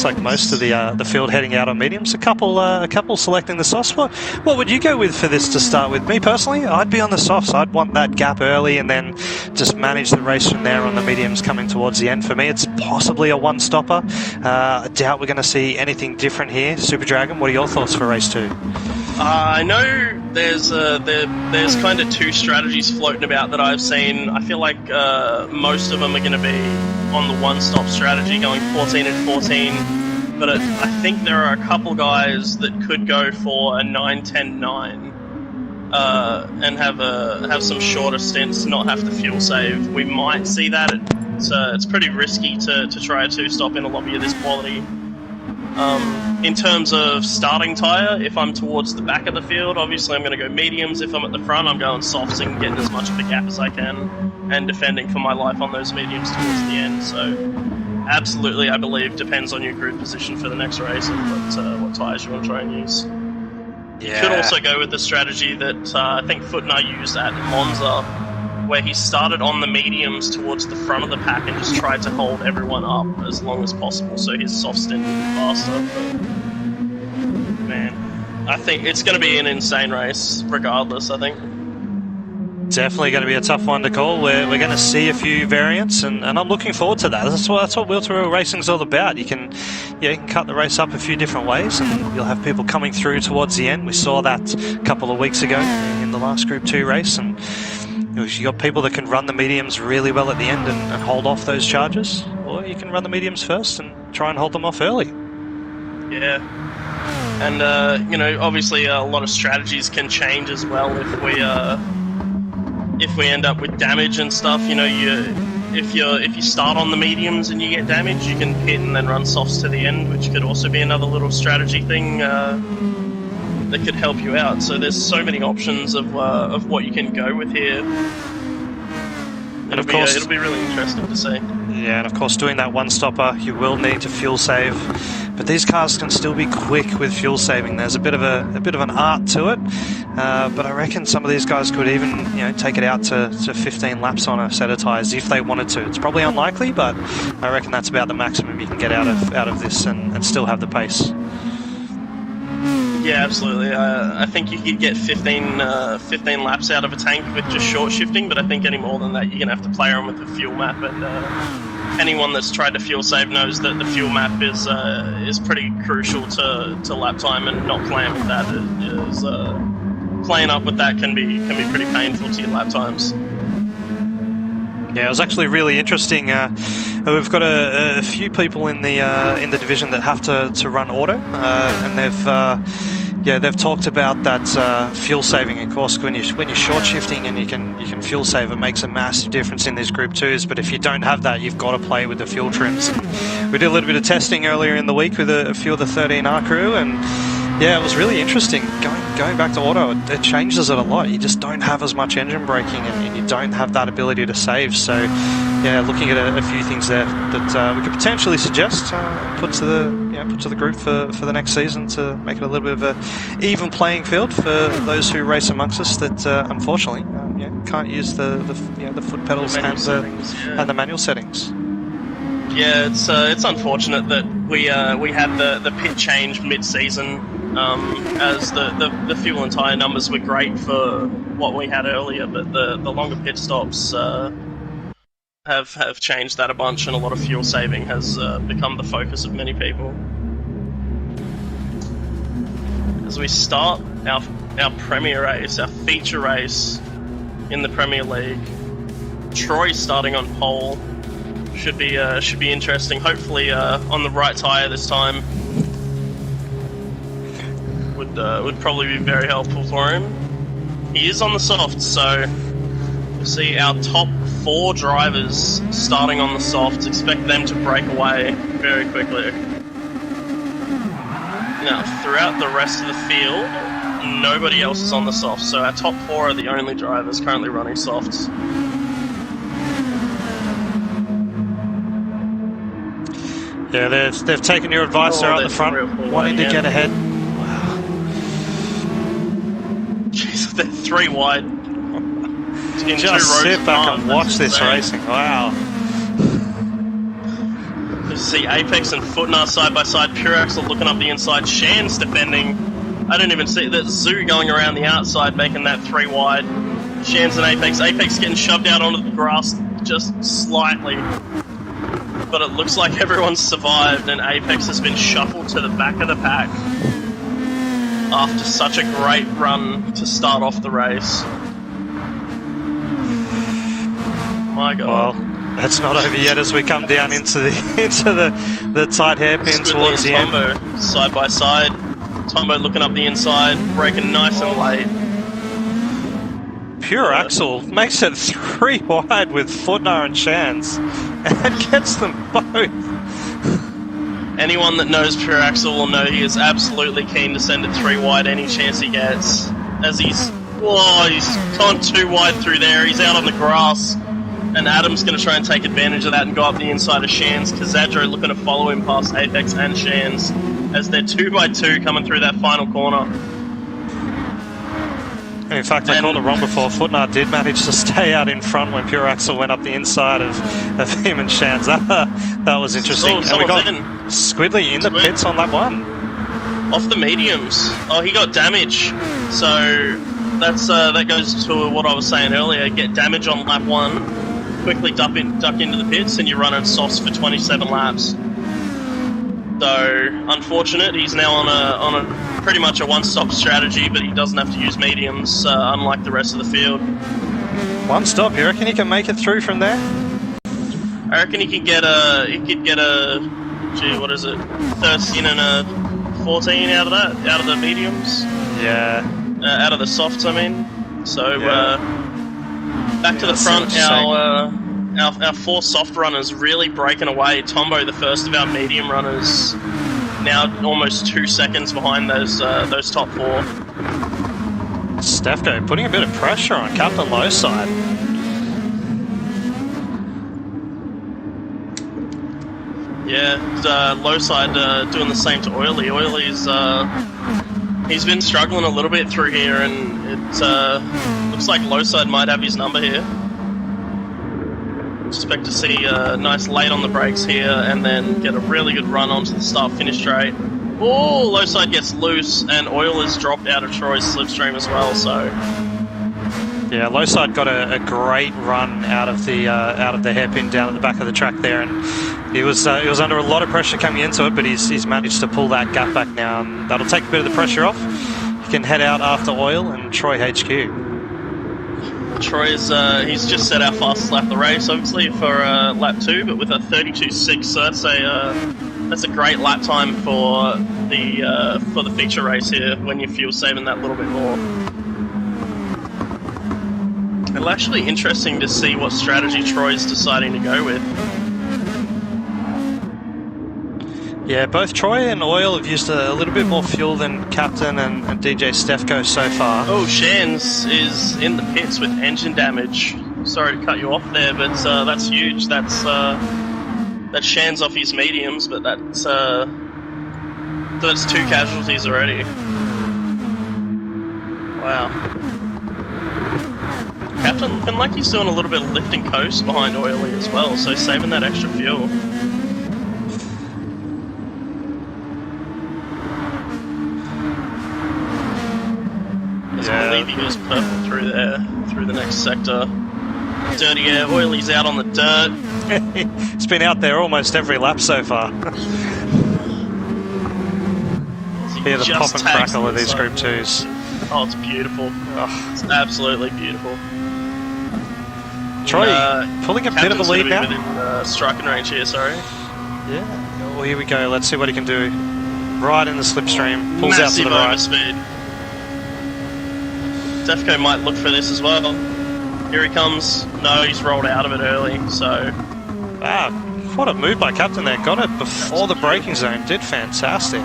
like most of the field heading out on mediums. A couple selecting the softs. What would you go with for this to start with? Me personally, I'd be on the softs. I'd want that gap early and then just manage the race from there on the mediums coming towards the end. For me, it's possibly a one-stopper. I doubt we're going to see anything different here. Super Dragon, what are your thoughts for race 2? I know there's kind of 2 strategies floating about that I've seen. I feel like most of them are going to be on the one-stop strategy, going 14 and 14. But I think there are a couple guys that could go for a 9-10-9 and have some shorter stints, not have to fuel save. We might see that. It's pretty risky to try a 2-stop in a lobby of this quality. In terms of starting tyre, if I'm towards the back of the field, obviously I'm going to go mediums. If I'm at the front, I'm going softs and getting as much of a gap as I can and defending for my life on those mediums towards the end. So absolutely, I believe, depends on your group position for the next race and what tyres you want to try and use. Yeah. You could also go with the strategy that I think Footnar used at Monza, where he started on the mediums towards the front of the pack and just tried to hold everyone up as long as possible, so his soft stint would be faster. But, man, I think it's going to be an insane race, regardless, I think. Definitely going to be a tough one to call. We're going to see a few variants, and I'm looking forward to that. That's what Wheel2Wheel Racing's all about. You can cut the race up a few different ways, and you'll have people coming through towards the end. We saw that a couple of weeks ago in the last Group 2 race, and you got people that can run the mediums really well at the end and hold off those charges, or you can run the mediums first and try and hold them off early. Yeah, and obviously a lot of strategies can change as well if we end up with damage and stuff. If you start on the mediums and you get damage, you can pit and then run softs to the end, which could also be another little strategy thing that could help you out. So there's so many options of what you can go with here. And of course, it'll be really interesting to see. Yeah, and of course, doing that one-stopper, you will need to fuel save, but these cars can still be quick with fuel saving. There's a bit of an art to it. But I reckon some of these guys could even, take it out to 15 laps on a set of tyres if they wanted to. It's probably unlikely, but I reckon that's about the maximum you can get out of this and still have the pace. Yeah, absolutely. I think you could get 15 laps out of a tank with just short shifting, but I think any more than that, you're going to have to play around with the fuel map. And anyone that's tried to fuel save knows that the fuel map is pretty crucial to lap time, and not playing with that is playing up with that can be pretty painful to your lap times. Yeah, it was actually really interesting. We've got a few people in the division that have to run auto, and they've talked about that fuel saving. Of course, when you're short shifting and you can fuel save, it makes a massive difference in these Group 2s. But if you don't have that, you've got to play with the fuel trims. And we did a little bit of testing earlier in the week with a few of the 13R crew, and yeah, it was really interesting. Going back to auto, it changes it a lot. You just don't have as much engine braking, and you don't have that ability to save. So, yeah, looking at a few things there that we could potentially suggest, put to the group for the next season to make it a little bit of a even playing field for those who race amongst us that unfortunately can't use the foot pedals and the manual settings. Yeah, it's unfortunate that we had the pit change mid-season, as the fuel and tyre numbers were great for what we had earlier, but the longer pit stops have changed that a bunch, and a lot of fuel saving has become the focus of many people. As we start our premier race, our feature race in the Premier League, Troy starting on pole. Should be interesting. Hopefully on the right tyre this time. Would probably be very helpful for him. He is on the soft, so we'll see our top 4 drivers starting on the softs. Expect them to break away very quickly. Now, throughout the rest of the field, nobody else is on the softs, so our top 4 are the only drivers currently running softs. Yeah, they've taken your advice. They're out the front, wanting to get ahead. Wow. Jeez, they're 3 wide. Just sit back and watch this racing. Wow. You see Apex and Footnar side by side. Pure Axel looking up the inside. Shan's defending. I didn't even see that. Zoo going around the outside, making that 3 wide. Shan's and Apex. Apex getting shoved out onto the grass just slightly. But it looks like everyone's survived, and Apex has been shuffled to the back of the pack after such a great run to start off the race. My God. Well, it's not over yet as we come down into the tight hairpin towards the end. Tombo side by side. Tombo looking up the inside, braking nice and late. Pure Axel makes it 3 wide with Footnar and Chance and gets them both. Anyone that knows Pure Axel will know he is absolutely keen to send it 3 wide any chance he gets. As he's gone 2 wide through there, he's out on the grass. And Adam's going to try and take advantage of that and go up the inside of Shans. Kazadro looking to follow him past Apex and Shans as they're 2 by 2 coming through that final corner. In fact, I called it wrong before. Footnar did manage to stay out in front when Pure Axel went up the inside of him and Shans. That was interesting. And we got Squidly in the pits on that one. Off the mediums. Oh, he got damage. So that goes to what I was saying earlier. Get damage on lap 1. Quickly duck into the pits, and you're running softs for 27 laps. So unfortunate, he's now on a pretty much a one-stop strategy, but he doesn't have to use mediums, unlike the rest of the field. One stop, you reckon he can make it through from there? I reckon he could get a 13 and a 14 out of that, out of the mediums. Yeah. Out of the softs, I mean. So back to the front, our 4 soft runners really breaking away. Tombo, the first of our medium runners, now almost 2 seconds behind those top 4. Stefko putting a bit of pressure on Captain Low's side. Yeah, low side doing the same to Oily. Oily's He's been struggling a little bit through here, and it looks like Lowside might have his number here. Expect to see a nice late on the brakes here, and then get a really good run onto the start-finish straight. Oh, Lowside gets loose, and Oil is dropped out of Troy's slipstream as well, so... Yeah, Lowside got a great run out of the hairpin down at the back of the track there, and he was under a lot of pressure coming into it, but he's managed to pull that gap back now, and that'll take a bit of the pressure off. He can head out after Oil and Troy HQ. Troy's he's just set our fastest lap of the race, obviously for lap 2, but with a 32.6, so that's a great lap time for the feature race here when you're fuel saving that little bit more. It'll actually be interesting to see what strategy Troy's deciding to go with. Yeah, both Troy and Oil have used a little bit more fuel than Captain and DJ Stefko so far. Oh, Shans is in the pits with engine damage. Sorry to cut you off there, but that's huge. That's Shans off his mediums, but that's 2 casualties already. Wow. Captain looking like he's doing a little bit of lift and coast behind Oily as well, so saving that extra fuel. I believe he goes purple through there, through the next sector. Dirty air, Oily's out on the dirt. It's been out there almost every lap so far. Hear the pop and crackle of these Group 2s. Oh, it's beautiful. Oh, it's absolutely beautiful. Troy pulling a bit of a lead now. Within striking range here, sorry. Yeah. Well, here we go. Let's see what he can do. Right in the slipstream. Pulls Massive out to the right. Overspeed. Defco might look for this as well. Here he comes. No, he's rolled out of it early, so... Wow, what a move by Captain there. Got it before the braking zone. Did fantastic.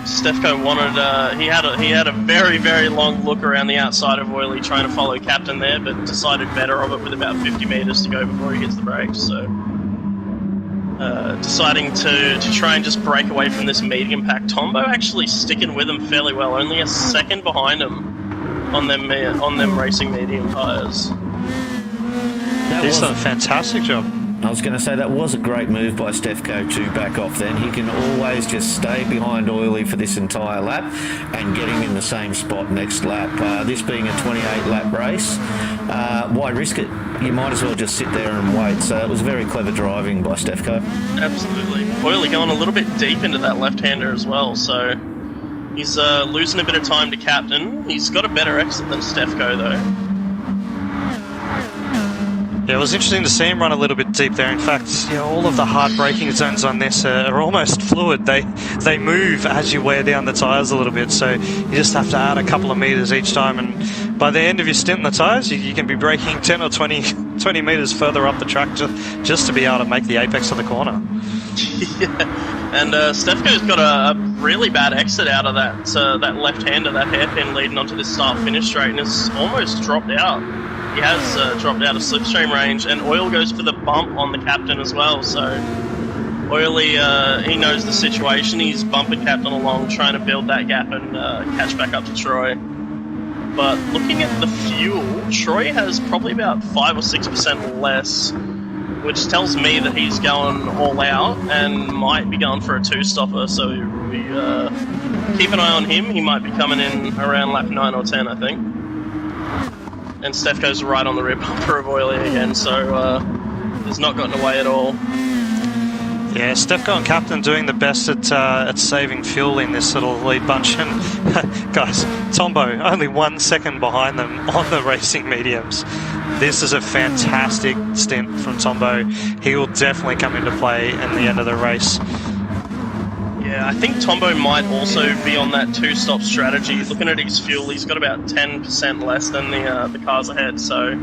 Stefko wanted... he had a very, very long look around the outside of Oily trying to follow Captain there, but decided better of it with about 50 metres to go before he hits the brakes, so... deciding to try and just break away from this medium pack. Tombo actually sticking with him fairly well, only a second behind him on them racing medium tyres. He's done a fantastic job. I was going to say that was a great move by Stefko to back off then. He can always just stay behind Oily for this entire lap and get him in the same spot next lap. This being a 28-lap race, why risk it? You might as well just sit there and wait. So it was very clever driving by Stefko. Absolutely. Oily going a little bit deep into that left-hander as well, so he's losing a bit of time to Captain. He's got a better exit than Stefko, though. Yeah, it was interesting to see him run a little bit deep there. In fact, all of the hard braking zones on this are almost fluid. They move as you wear down the tyres a little bit, so you just have to add a couple of metres each time, and by the end of your stint in the tyres, you can be braking 10 or 20 metres further up the track just to be able to make the apex of the corner. Yeah, and Stefko's got a really bad exit out of that left-hander, that hairpin leading onto this start-finish straight, and it's almost dropped out. He has dropped out of slipstream range, and Oil goes for the bump on the Captain as well, so Oily, he knows the situation. He's bumping Captain along, trying to build that gap and catch back up to Troy. But looking at the fuel, Troy has probably about 5 or 6% less, which tells me that he's going all out and might be going for a 2-stopper, so we keep an eye on him. He might be coming in around lap 9 or 10, I think. And Steph goes right on the rear bumper of Oily again, so he's not gotten away at all. Yeah, Stefko and Captain doing the best at saving fuel in this little lead bunch. And guys, Tombo only 1 second behind them on the racing mediums. This is a fantastic stint from Tombo. He will definitely come into play in the end of the race. Yeah, I think Tombo might also be on that 2-stop strategy. Looking at his fuel, he's got about 10% less than the cars ahead, so...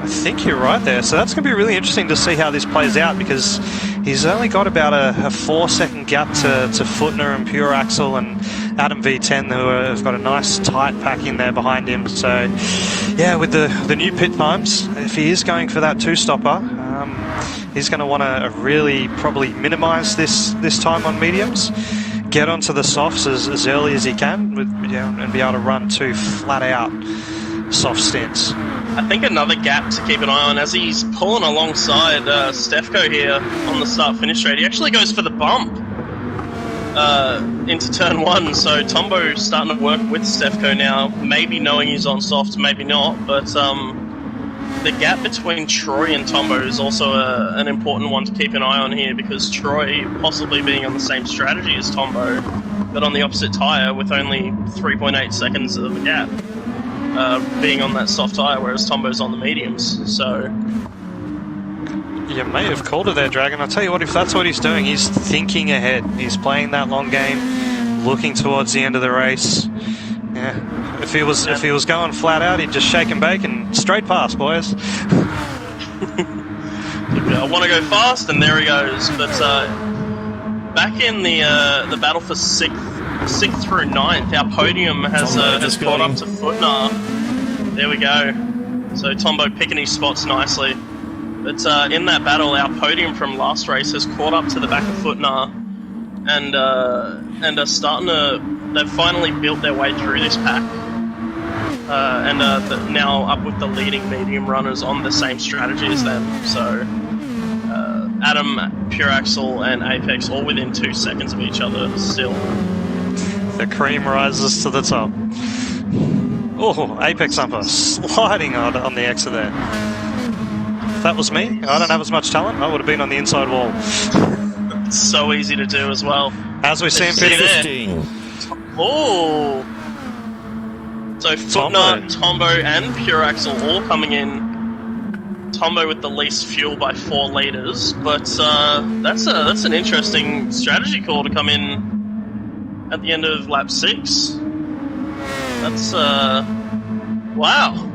I think you're right there. So that's going to be really interesting to see how this plays out, because he's only got about a 4-second gap to Footner and Pure Axle and Adam V10, who have got a nice tight pack in there behind him. So, yeah, with the new pit times, if he is going for that 2-stopper, he's going to want to really probably minimise this time on mediums. get onto the softs as early as he can and be able to run 2 flat out soft stints. I think another gap to keep an eye on as he's pulling alongside Stefko here on the start-finish straight. He actually goes for the bump into turn 1, so Tombo's starting to work with Stefko now, maybe knowing he's on soft, maybe not, but the gap between Troy and Tombo is also an important one to keep an eye on here, because Troy possibly being on the same strategy as Tombo, but on the opposite tyre with only 3.8 seconds of a gap, being on that soft tyre, whereas Tombo's on the mediums. So you may have called it there, Dragon. I'll tell you what, if that's what he's doing, he's thinking ahead. He's playing that long game, looking towards the end of the race. Yeah. If he was going flat out, he'd just shake and bake and straight past, boys. I want to go fast, and there he goes. But back in the battle for 6th through 9th, our podium has caught up to Footnar. There we go. So Tombo picking his spots nicely. But in that battle, our podium from last race has caught up to the back of Footnar, and are starting to. They've finally built their way through this pack, and now up with the leading medium runners on the same strategy as them. So Adam, Pure Axle, and Apex all within 2 seconds of each other still. The cream rises to the top. Oh, Apex Umper sliding on the exit there. If that was me, I don't have as much talent, I would have been on the inside wall. It's so easy to do as well. As we see him fitting there. Oh! So Footnar, Tombo, and Pure Axle all coming in. Tombo with the least fuel by 4 litres, but that's an interesting strategy call to come in at the end of lap 6. That's wow.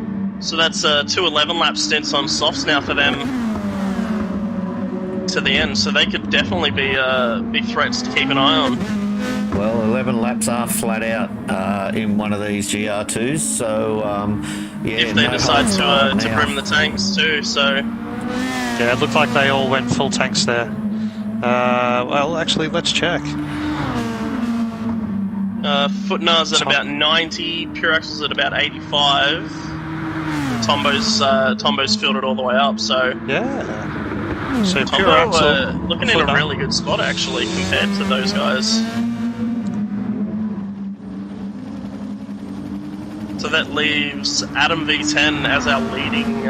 So that's 2 11-lap stints on softs now for them to the end. So they could definitely be big threats to keep an eye on. Well, 11 laps are flat out in one of these GR2s, so yeah. If they decide to brim the tanks too, so. Yeah, it looked like they all went full tanks there. Well, actually, let's check. Footnar's at about 90, Pure Axle's at about 85. Tombo's filled it all the way up, so. Yeah. So Tombo, Pure Axle looking in a really good spot actually compared to those guys. So that leaves Adam V10 as our leading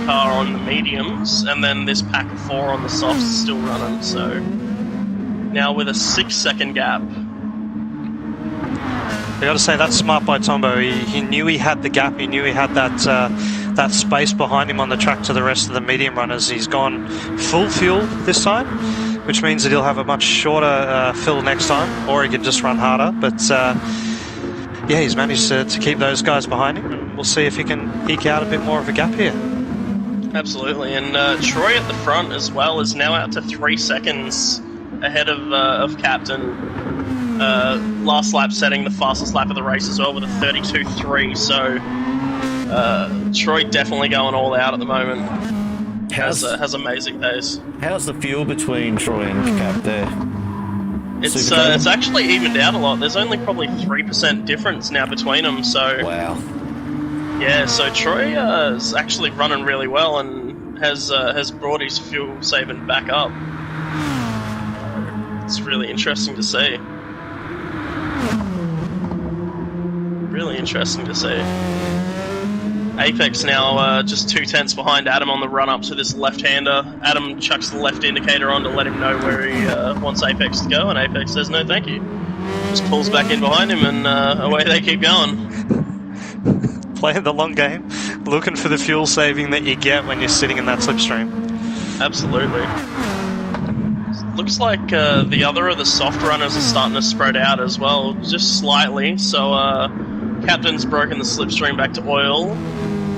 car on the mediums, and then this pack of 4 on the softs is still running. So now with a 6-second gap. I got to say, that's smart by Tombo. He knew he had the gap. He knew he had that space behind him on the track to the rest of the medium runners. He's gone full fuel this time, which means that he'll have a much shorter fill next time, or he can just run harder. But yeah, he's managed to keep those guys behind him, and we'll see if he can eke out a bit more of a gap here. Absolutely, and Troy at the front as well is now out to 3 seconds ahead of Captain. Last lap setting the fastest lap of the race as well with a 32.3, so Troy definitely going all out at the moment. Has amazing days. How's the fuel between Troy and Cap there? It's actually evened out a lot. There's only probably 3% difference now between them. So wow. Yeah, so Troy is actually running really well and has brought his fuel saving back up. It's really interesting to see. Really interesting to see. Apex now just 2 tenths behind Adam on the run up to this left-hander. Adam chucks the left indicator on to let him know where he wants Apex to go, and Apex says no thank you. Just pulls back in behind him, and away they keep going. Playing the long game, looking for the fuel saving that you get when you're sitting in that slipstream. Absolutely. Looks like the other of the soft runners are starting to spread out as well, just slightly. So Captain's broken the slipstream back to Oil.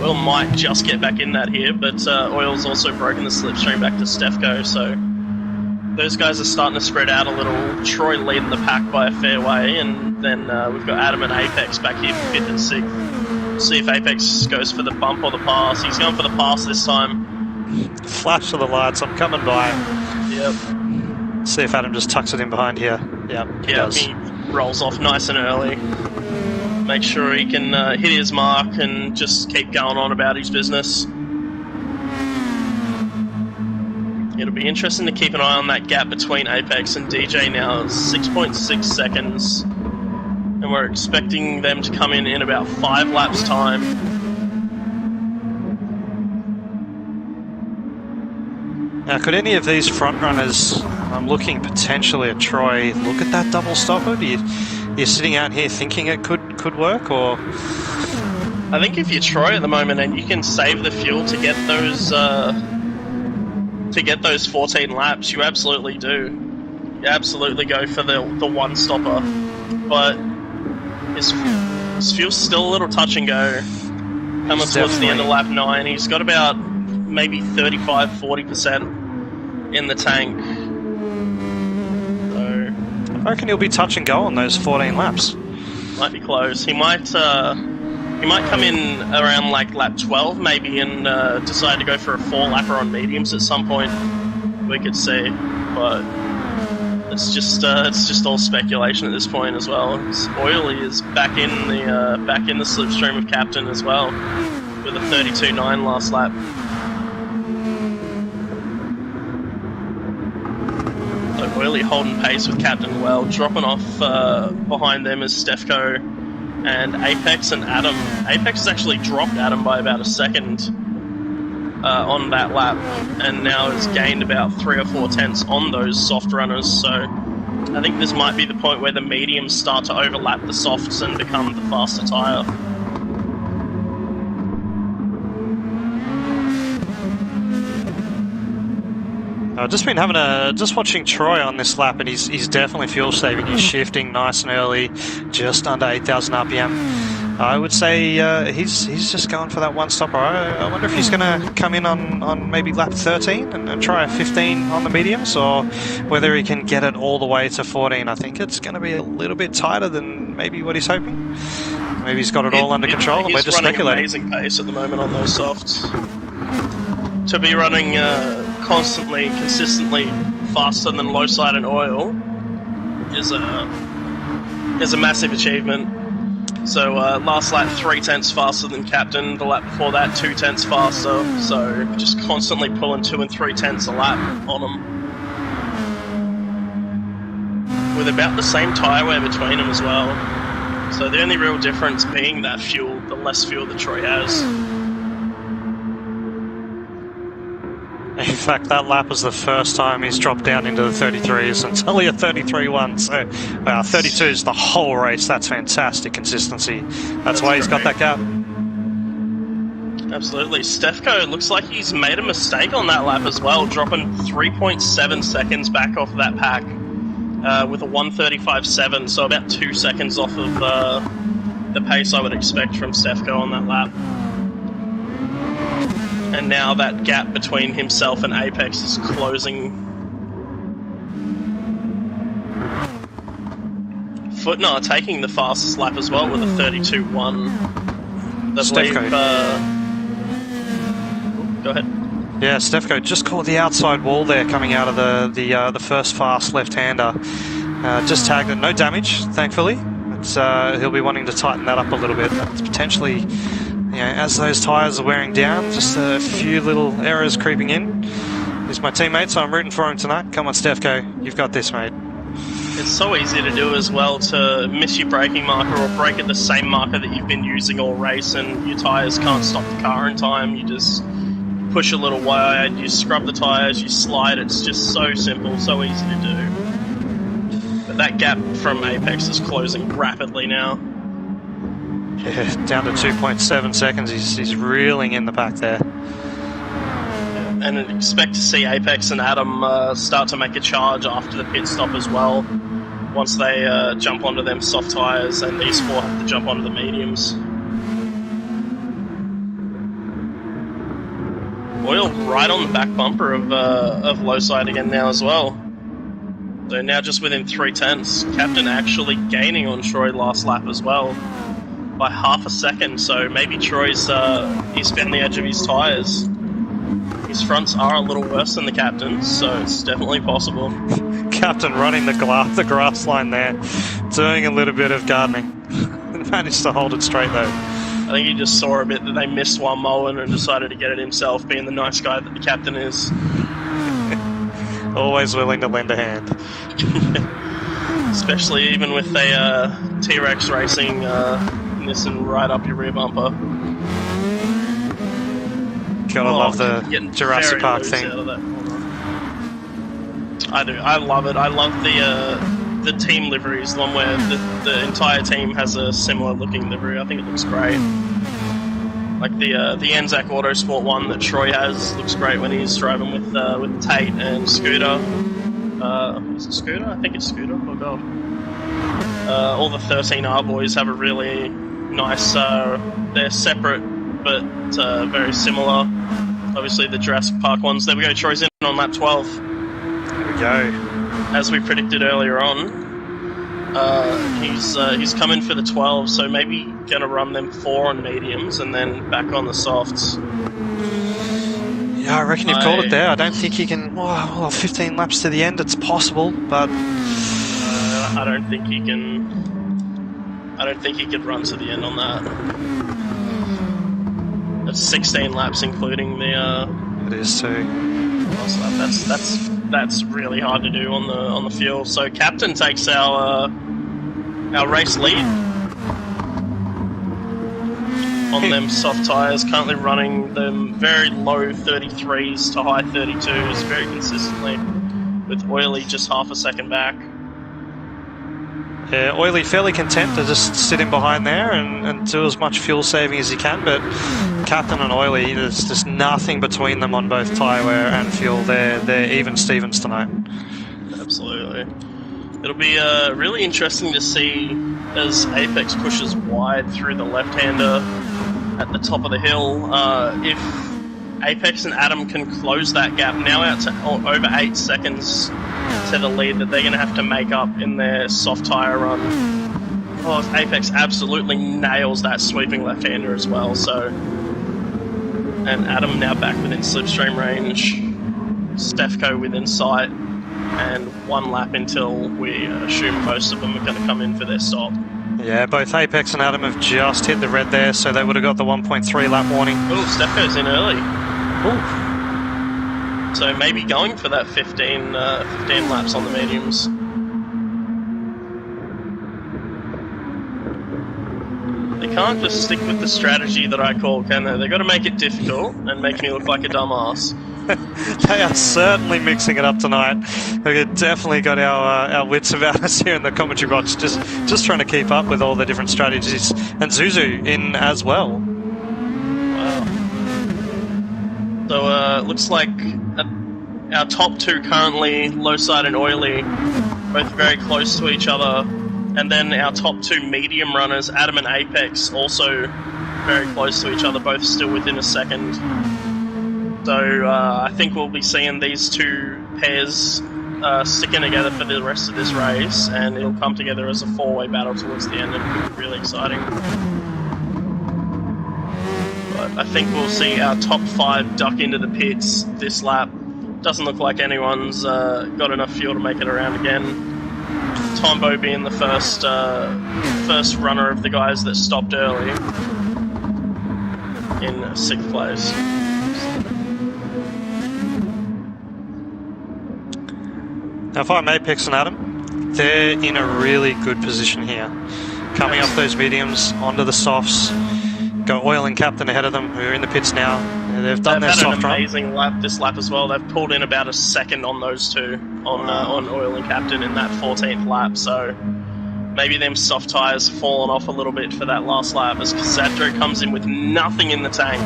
Oil might just get back in that here, but Oil's also broken the slipstream back to Stefko, so those guys are starting to spread out a little. Troy leading the pack by a fair way, and then we've got Adam and Apex back here for 5th and 6th. We'll see if Apex goes for the bump or the pass. He's going for the pass this time. Flash of the lights, I'm coming by. Yep. See if Adam just tucks it in behind here. Yeah, he does. He rolls off nice and early. Make sure he can hit his mark and just keep going on about his business. It'll be interesting to keep an eye on that gap between Apex and DJ now. 6.6 seconds. And we're expecting them to come in about 5 laps time. Now, could any of these front runners, I'm looking potentially at Troy, look at that double stopper? You're sitting out here thinking it could work, or? I think if you're Troy at the moment and you can save the fuel to get those 14 laps, you absolutely do. You absolutely go for the one stopper, but his fuel's still a little touch and go. Coming towards the end of lap 9, he's got about maybe 35-40% in the tank. So I reckon he'll be touch and go on those 14 laps. Might be close. He might come in around like lap 12 maybe and decide to go for a 4-lapper on mediums at some point. We could see, but it's just all speculation at this point as well. Oily is back in the slipstream of Captain as well, with a 32.9 last lap. So Oily holding pace with Captain well, dropping off behind them is Stefko and Apex and Adam. Apex has actually dropped Adam by about a second on that lap, and now has gained about 3 or 4 tenths on those soft runners. So I think this might be the point where the mediums start to overlap the softs and become the faster tyre. I've just been just watching Troy on this lap, and he's definitely fuel saving. He's shifting nice and early, just under 8,000 RPM. I would say he's just going for that one stopper. I wonder if he's going to come in on maybe lap 13 and try a 15 on the mediums, or whether he can get it all the way to 14. I think it's going to be a little bit tighter than maybe what he's hoping. Maybe he's got it all under control, and we're just speculating. He's running amazing pace at the moment on those softs. To be running consistently faster than low side and oil is a massive achievement. So last lap 3 tenths faster than Captain, the lap before that 2 tenths faster, so just constantly pulling 2 and 3 tenths a lap on them. With about the same tyre wear between them as well. So the only real difference being that fuel, the less fuel that Troy has. In fact, that lap was the first time he's dropped down into the 33s. It's only a 33.1, so 32 is the whole race. That's fantastic consistency. That's why he's got that gap. Absolutely. Stefko looks like he's made a mistake on that lap as well, dropping 3.7 seconds back off that pack with a 1:35.7, so about 2 seconds off of the pace I would expect from Stefko on that lap. And now that gap between himself and Apex is closing. Footnar taking the fastest lap as well with a 32.1. Stefko. Go ahead. Yeah, Stefko just caught the outside wall there coming out of the first fast left-hander. Just tagged it, no damage, thankfully. But he'll be wanting to tighten that up a little bit. That's potentially... as those tyres are wearing down, just a few little errors creeping in. He's my teammate, so I'm rooting for him tonight. Come on, Stefko, you've got this, mate. It's so easy to do as well, to miss your braking marker or brake at the same marker that you've been using all race, and your tyres can't stop the car in time. You just push a little wide, you scrub the tyres, you slide. It's just so simple, so easy to do. But that gap from Apex is closing rapidly now. Yeah, down to 2.7 seconds. He's reeling in the pack there. And I'd expect to see Apex and Adam start to make a charge after the pit stop as well, once they jump onto them soft tyres, and these four have to jump onto the mediums. Oil right on the back bumper of low side again now as well. So now just within 3 tenths. Captain actually gaining on Troy last lap as well, by half a second, so maybe Troy's he's been the edge of his tyres. His fronts are a little worse than the Captain's, so it's definitely possible. Captain running the grass line there, doing a little bit of gardening. Managed to hold it straight though. I think he just saw a bit that they missed one mowing and decided to get it himself, being the nice guy that the captain is. Always willing to lend a hand. Especially even with a T-Rex racing Nissan right up your rear bumper. Gotta love the getting Jurassic very Park loose thing. out of that corner. I do. I love it. I love the team liveries, the one where the entire team has a similar looking livery. I think it looks great. Like the Anzac Autosport one that Troy has looks great when he's driving with Tate and Scooter. Is it Scooter? I think it's Scooter. Oh god. All the 13R boys have a really nice. They're separate but very similar. Obviously the Jurassic Park ones. There we go. Troy's in on lap 12. There we go. As we predicted earlier on, he's coming for the 12, so maybe gonna run them 4 on mediums and then back on the softs. Yeah, I reckon you've called it there. I don't think he can. Well, 15 laps to the end, it's possible, but I don't think he can. I don't think he could run to the end on that. That's 16 laps, including the. It is too. Last lap. That's really hard to do on the fuel. So Captain takes our race lead on them soft tyres. Currently running them very low 33s to high 32s very consistently, with Oily just half a second back. Yeah, Oily fairly content to just sit in behind there and do as much fuel saving as he can, but Captain and Oily, there's just nothing between them on both tyre wear and fuel. They're even Stevens tonight. Absolutely. It'll be really interesting to see as Apex pushes wide through the left-hander at the top of the hill. If Apex and Adam can close that gap now out to over 8 seconds to the lead that they're going to have to make up in their soft tyre run. Oh, Apex absolutely nails that sweeping left-hander as well, so... And Adam now back within slipstream range, Stefko within sight, and 1 lap until we assume most of them are going to come in for their stop. Yeah, both Apex and Adam have just hit the red there, so they would have got the 1.3 lap warning. Oh, Stefko's in early. Ooh. So maybe going for that 15 laps on the mediums. They can't just stick with the strategy that I call, can they? They've got to make it difficult and make me look like a dumbass. They are certainly mixing it up tonight. We've definitely got our wits about us here in the commentary box, just trying to keep up with all the different strategies. And Zuzu in as well. Wow. So it looks like our top 2 currently, Lowside and Oily, both very close to each other. And then our top 2 medium runners, Adam and Apex, also very close to each other, both still within a second. So I think we'll be seeing these 2 pairs sticking together for the rest of this race, and it'll come together as a 4-way battle towards the end, and it'll be really exciting. But I think we'll see our top 5 duck into the pits this lap. Doesn't look like anyone's got enough fuel to make it around again. Tombo being the first runner of the guys that stopped early in 6th place. Now if I'm Apex and Adam, they're in a really good position here. Coming up those mediums, onto the softs, go Oil and Captain ahead of them, who are in the pits now. They've done their soft run. They've had an amazing lap this lap as well. They've pulled in about a second on those 2, on Oil and Captain in that 14th lap, so maybe them soft tyres fallen off a little bit for that last lap as Casadro comes in with nothing in the tank.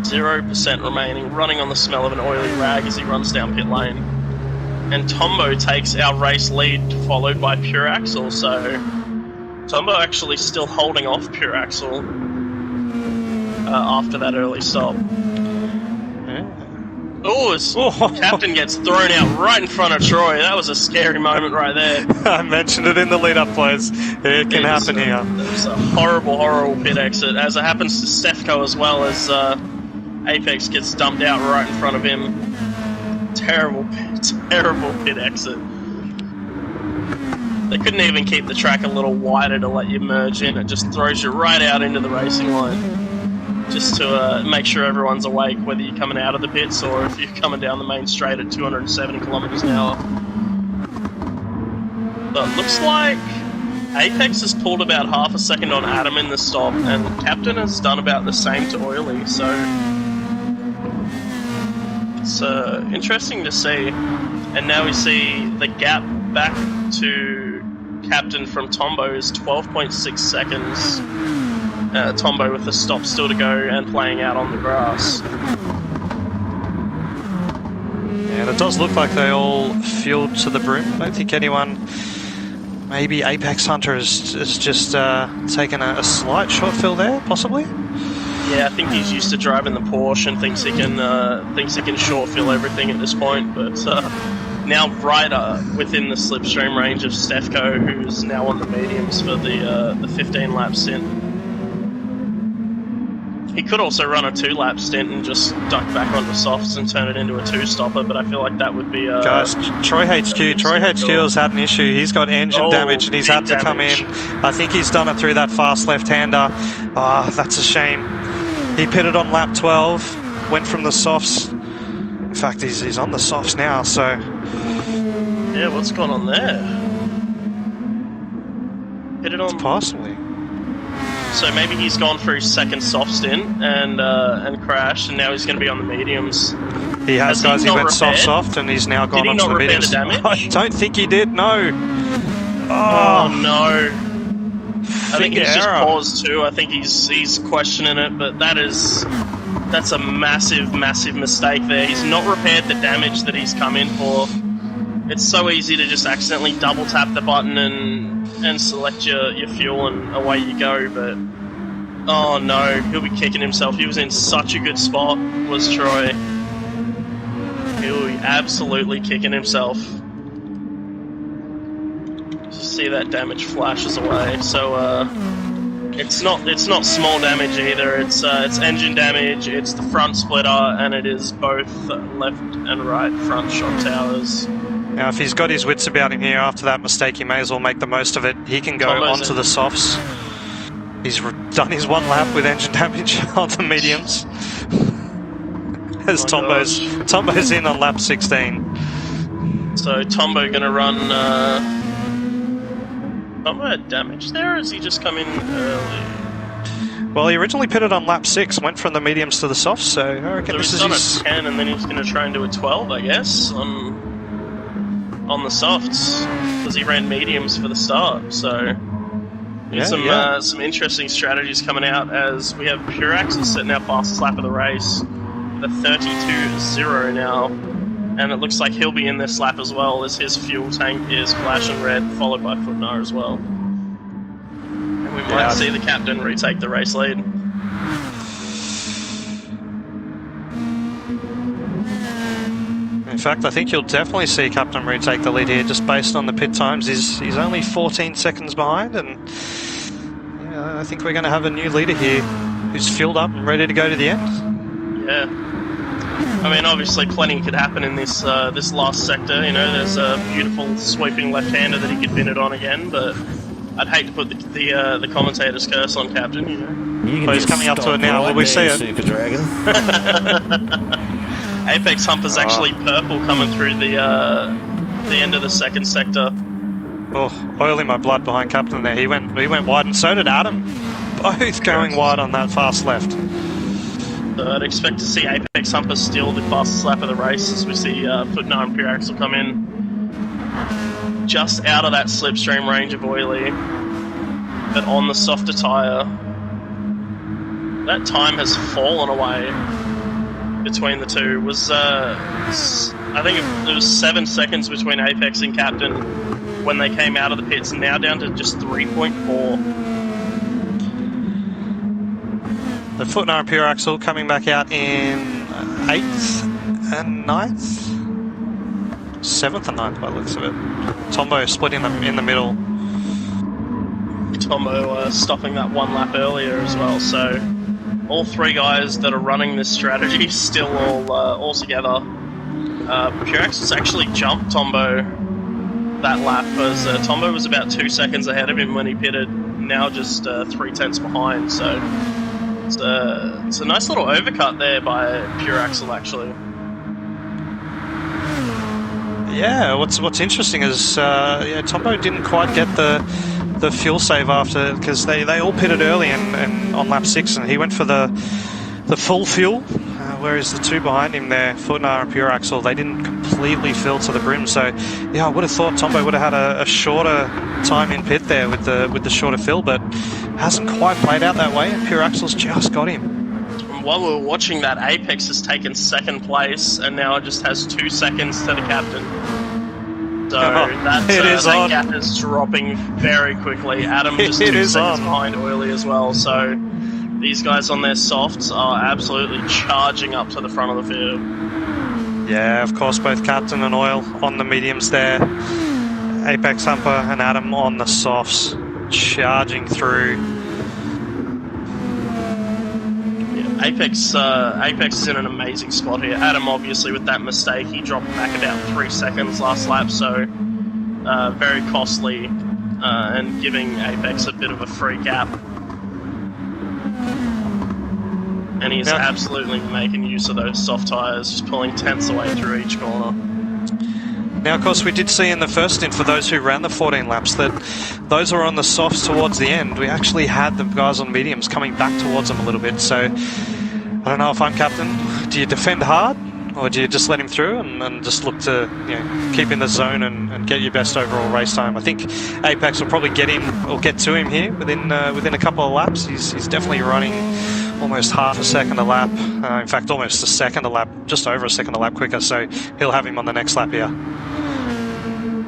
0% remaining, running on the smell of an oily rag as he runs down pit lane. And Tombo takes our race lead, followed by Pure Axel, so Tombo actually still holding off Pure Axel after that early stop. Oh, Captain gets thrown out right in front of Troy. That was a scary moment right there. I mentioned it in the lead-up plays. It can happen here. It was a horrible, horrible pit exit, as it happens to Stefko as well, as Apex gets dumped out right in front of him. Terrible, terrible pit exit. They couldn't even keep the track a little wider to let you merge in. It just throws you right out into the racing line. Just to make sure everyone's awake, whether you're coming out of the pits or if you're coming down the main straight at 270 kilometers an hour. So it looks like Apex has pulled about half a second on Adam in the stop, and Captain has done about the same to Oily, so it's interesting to see. And now we see the gap back to Captain from Tombo is 12.6 seconds. Tombo with the stop still to go and playing out on the grass. Yeah, it does look like they all fueled to the brim. I don't think anyone... Maybe Apex Hunter has just taken a slight short fill there, possibly? Yeah, I think he's used to driving the Porsche and thinks he can short fill everything at this point, but now right within the slipstream range of Stefko, who's now on the mediums for the 15 lap stint. He could also run a 2-lap stint and just duck back onto softs and turn it into a 2-stopper, but I feel like that would be... Guys, Troy HQ has had an issue. He's got engine damage and he's had to come in. I think he's done it through that fast left-hander. Ah, that's a shame. He pitted on lap 12, went from the softs. In fact, he's on the softs now, so... Yeah, what's gone on there? Pitted on... Possibly. So maybe he's gone through second soft stint and crashed, and now he's going to be on the mediums. He has, guys. He went soft, and he's now gone onto the mediums. Did he not repair the damage? I don't think he did. No. Oh no! I think he's just paused too. I think he's questioning it, but that's a massive mistake there. He's not repaired the damage that he's come in for. It's so easy to just accidentally double tap the button and select your fuel and away you go, but oh no, he'll be kicking himself. He was in such a good spot, was Troy. He'll be absolutely kicking himself. Just see that damage flashes away. So it's not small damage either. It's engine damage, it's the front splitter, and it is both left and right front shock towers. Now, if he's got his wits about him here after that mistake, he may as well make the most of it. He can go onto the softs. He's done his 1 lap with engine damage on the mediums. As Tombo's in on lap 16. So Tombo going to run... Tombo had damage there, or has he just come in early? Well, he originally pitted on lap 6, went from the mediums to the softs, so I reckon this is his... 10, and then he's going to try and do a 12, I guess, on the softs, because he ran mediums for the start. So some interesting strategies coming out as we have Pure Axle setting our fastest lap of the race with a 32.0 now, and it looks like he'll be in this lap as well as his fuel tank is flashing red, followed by Footnar as well. And we might see the captain retake the race lead. In fact, I think you'll definitely see Captain retake the lead here, just based on the pit times. He's only 14 seconds behind, and yeah, I think we're going to have a new leader here who's filled up and ready to go to the end. Yeah. I mean, obviously plenty could happen in this this last sector. You know, there's a beautiful sweeping left-hander that he could pin it on again, but I'd hate to put the commentator's curse on Captain, you know. He's coming up to it now. Will we see it? Super Dragon. Apex Humper's actually purple coming through the end of the second sector. Oh, oiling my blood behind Captain there. He went wide, and so did Adam. Both going wide on that fast left. So I'd expect to see Apex Humper steal the fastest lap of the race as we see Footnar and Pure Axle come in. Just out of that slipstream range of Oily, but on the softer tyre. That time has fallen away between the two. Was I think it was 7 seconds between Apex and Captain when they came out of the pits, and now down to just 3.4. The Footnar and Pure Axle coming back out in 8th and 9th? 7th and 9th by the looks of it. Tombo splitting them in the middle. Tombo stopping that 1 lap earlier as well, so all 3 guys that are running this strategy still all together. Purex has actually jumped Tombo that lap, because Tombo was about 2 seconds ahead of him when he pitted, now just 3/10 behind, so it's a nice little overcut there by Pure Axle, actually. Yeah, what's interesting is Tombo didn't quite get the fuel save after, because they all pitted early and on lap 6, and he went for the full fuel, whereas the two behind him there, Footnar and Pure Axle, they didn't completely fill to the brim. So yeah, I would have thought Tombo would have had a shorter time in pit there with the shorter fill, but hasn't quite played out that way, and Pure Axle's just got him. While we were watching that, Apex has taken 2nd place and now it just has 2 seconds to the captain. So that gap is dropping very quickly. Adam just 2 seconds behind Oily as well. So these guys on their softs are absolutely charging up to the front of the field. Yeah, of course, both Captain and Oil on the mediums there. Apex, Humper and Adam on the softs, charging through. Apex is in an amazing spot here. Adam, obviously, with that mistake, he dropped back about 3 seconds last lap, so very costly and giving Apex a bit of a free gap. And he's absolutely making use of those soft tyres, just pulling tenths away through each corner. Now, of course, we did see in the first stint, for those who ran the 14 laps, that those who were on the softs towards the end, we actually had the guys on mediums coming back towards them a little bit. So, I don't know if I'm captain. Do you defend hard, or do you just let him through and just look to keep in the zone and get your best overall race time? I think Apex will probably get him or get to him here within a couple of laps. He's definitely running almost half a second a lap. In fact, almost a second a lap, just over a second a lap quicker. So he'll have him on the next lap here.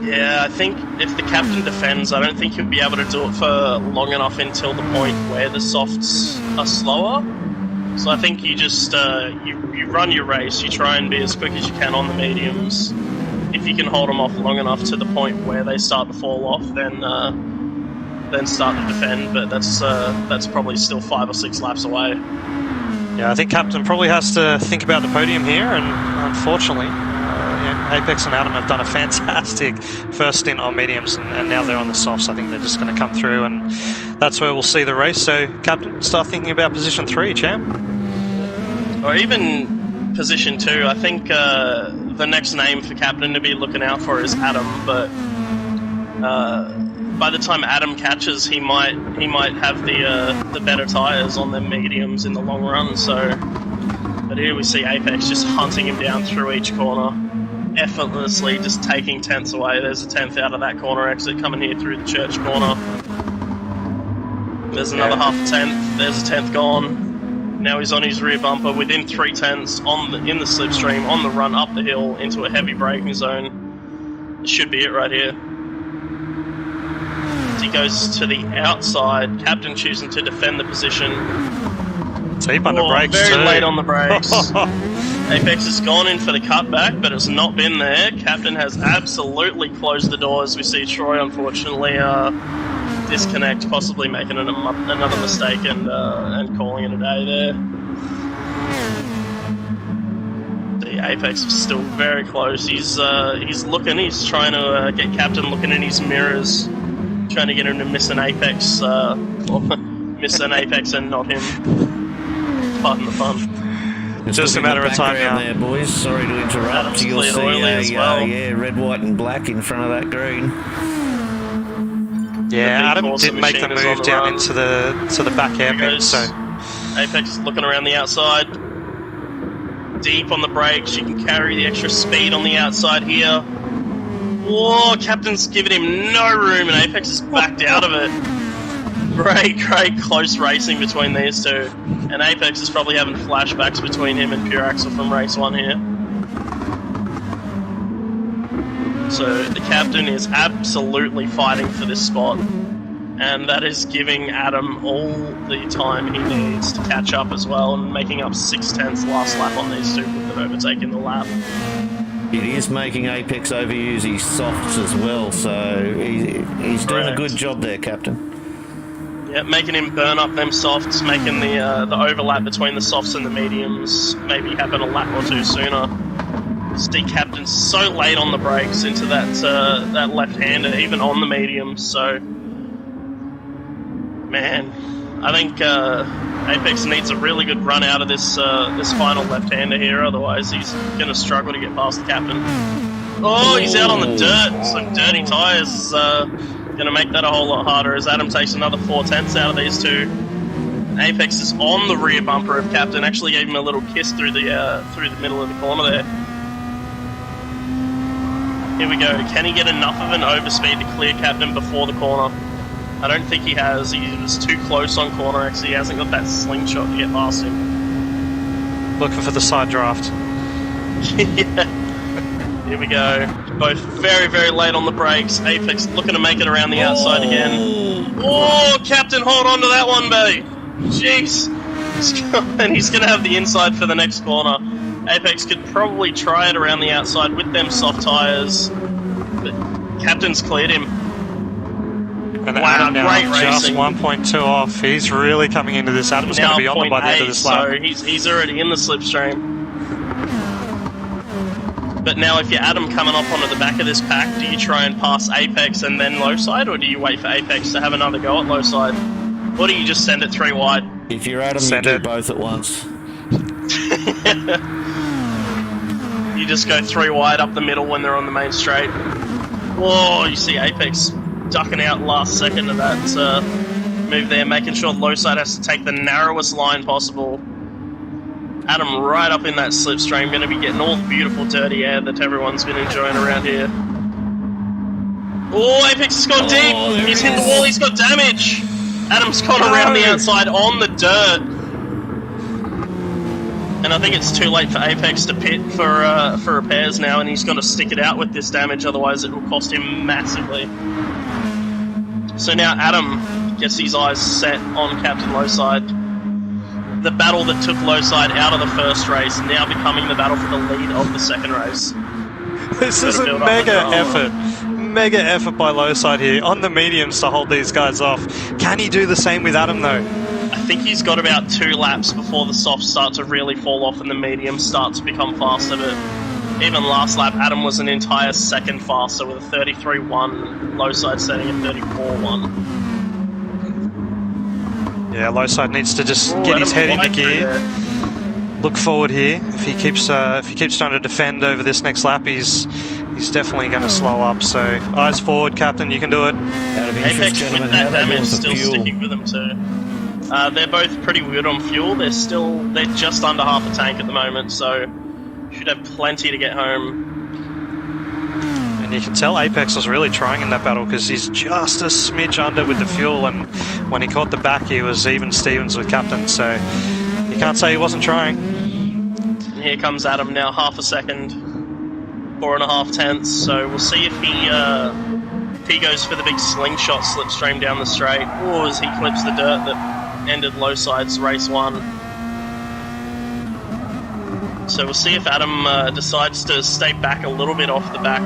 Yeah, I think if the captain defends, I don't think he'll be able to do it for long enough until the point where the softs are slower. So I think you just you run your race, you try and be as quick as you can on the mediums. If you can hold them off long enough to the point where they start to fall off, then start to defend. But that's probably still 5 or 6 laps away. Yeah, I think captain probably has to think about the podium here, and unfortunately, Apex and Adam have done a fantastic first stint on mediums, and now they're on the softs. I think they're just going to come through, and that's where we'll see the race. So, captain, start thinking about position 3, champ. Or even position 2. I think the next name for captain to be looking out for is Adam, but by the time Adam catches, he might have the better tyres on the mediums in the long run. So, but here we see Apex just hunting him down through each corner, effortlessly just taking tenths away. There's a 10th out of that corner exit coming here through the church corner. There's another half a 10th. There's a 10th gone. Now he's on his rear bumper within 3/10 in the slipstream, on the run up the hill into a heavy braking zone. This should be it right here. As he goes to the outside, captain choosing to defend the position. Deep under brakes very too. late on the brakes. Apex has gone in for the cutback, but it's not been there. Captain has absolutely closed the doors. We see Troy, unfortunately, disconnect, possibly making another mistake and calling it a day there. The Apex is still very close. He's looking. He's trying to get Captain looking in his mirrors, trying to get him to miss an Apex, or miss an Apex and not him. Pardon the pun. It's just a matter of time now. There, boys. Sorry to interrupt. Adam's You'll cleared see Oily as well. red, white and black in front of that green. Yeah, Adam did make the move down into the back hairpin, so Apex is looking around the outside. Deep on the brakes, you can carry the extra speed on the outside here. Whoa, Captain's giving him no room and Apex is backed out of it. Great close racing between these two. And Apex is probably having flashbacks between him and Pure Axle from race 1 here. So the captain is absolutely fighting for this spot, and that is giving Adam all the time he needs to catch up as well, and making up 6/10 last lap on these two that have overtaken the lap. It is making Apex overuse his softs as well, so he's doing a good job there, Captain. Yeah, making him burn up them softs, making the overlap between the softs and the mediums maybe happen a lap or two sooner. see Captain so late on the brakes into that that left-hander, even on the mediums. So, man, I think Apex needs a really good run out of this this final left-hander here. Otherwise, he's going to struggle to get past the Captain. Oh, he's out on the dirt. Some dirty tyres is going to make that a whole lot harder as Adam takes another 4/10 out of these two. Apex is on the rear bumper of Captain. Actually gave him a little kiss through the middle of the corner there. Here we go. Can he get enough of an overspeed to clear Captain before the corner? I don't think he has. He was too close on corner X. He hasn't got that slingshot to get past him. Looking for the side draft. Yeah. Here we go. Both very, very late on the brakes. Apex looking to make it around the outside again. Oh, Captain, hold on to that one, buddy. Jeez. And he's going to have the inside for the next corner. Apex could probably try it around the outside with them soft tyres. But Captain's cleared him. And wow, Adam now great just racing. 1.2 off. He's really coming into this. Adam's going to be on them by the end of this lap. So he's already in the slipstream. But now if you're Adam coming up onto the back of this pack, do you try and pass Apex and then low side, or do you wait for Apex to have another go at low side? Or do you just send it 3 wide? If you're Adam, you do both at once. You just go 3 wide up the middle when they're on the main straight. Whoa, you see Apex ducking out last second of that move there, making sure low side has to take the narrowest line possible. Adam right up in that slipstream, going to be getting all the beautiful dirty air that everyone's been enjoying around here. Oh, Apex has gone deep! He's hit the wall, he's got damage! Adam's gone around the outside on the dirt. And I think it's too late for Apex to pit for repairs now, and he's got to stick it out with this damage, otherwise it will cost him massively. So now Adam gets his eyes set on Captain Lowside. The battle that took Lowside out of the first race, now becoming the battle for the lead of the second race. This is a mega effort. Mega effort by Lowside here on the mediums to hold these guys off. Can he do the same with Adam though? I think he's got about 2 laps before the softs start to really fall off and the mediums start to become faster, but even last lap Adam was an entire second faster with a 33.1, Lowside setting a 34.1. Yeah, Lowside needs to just get his head into gear. Look forward here. If he keeps trying to defend over this next lap, he's definitely going to slow up. So eyes forward, Captain. You can do it. Apex with that damage still sticking with them too. They're both pretty good on fuel. They're just under half a tank at the moment, so should have plenty to get home. And you can tell Apex was really trying in that battle because he's just a smidge under with the fuel, and when he caught the back, he was even Stevens with Captain, so you can't say he wasn't trying. And here comes Adam now, half a second, 4.5 tenths, so we'll see if he goes for the big slingshot slipstream down the straight, or as he clips the dirt that ended Lowside's race 1. So we'll see if Adam decides to stay back a little bit off the back.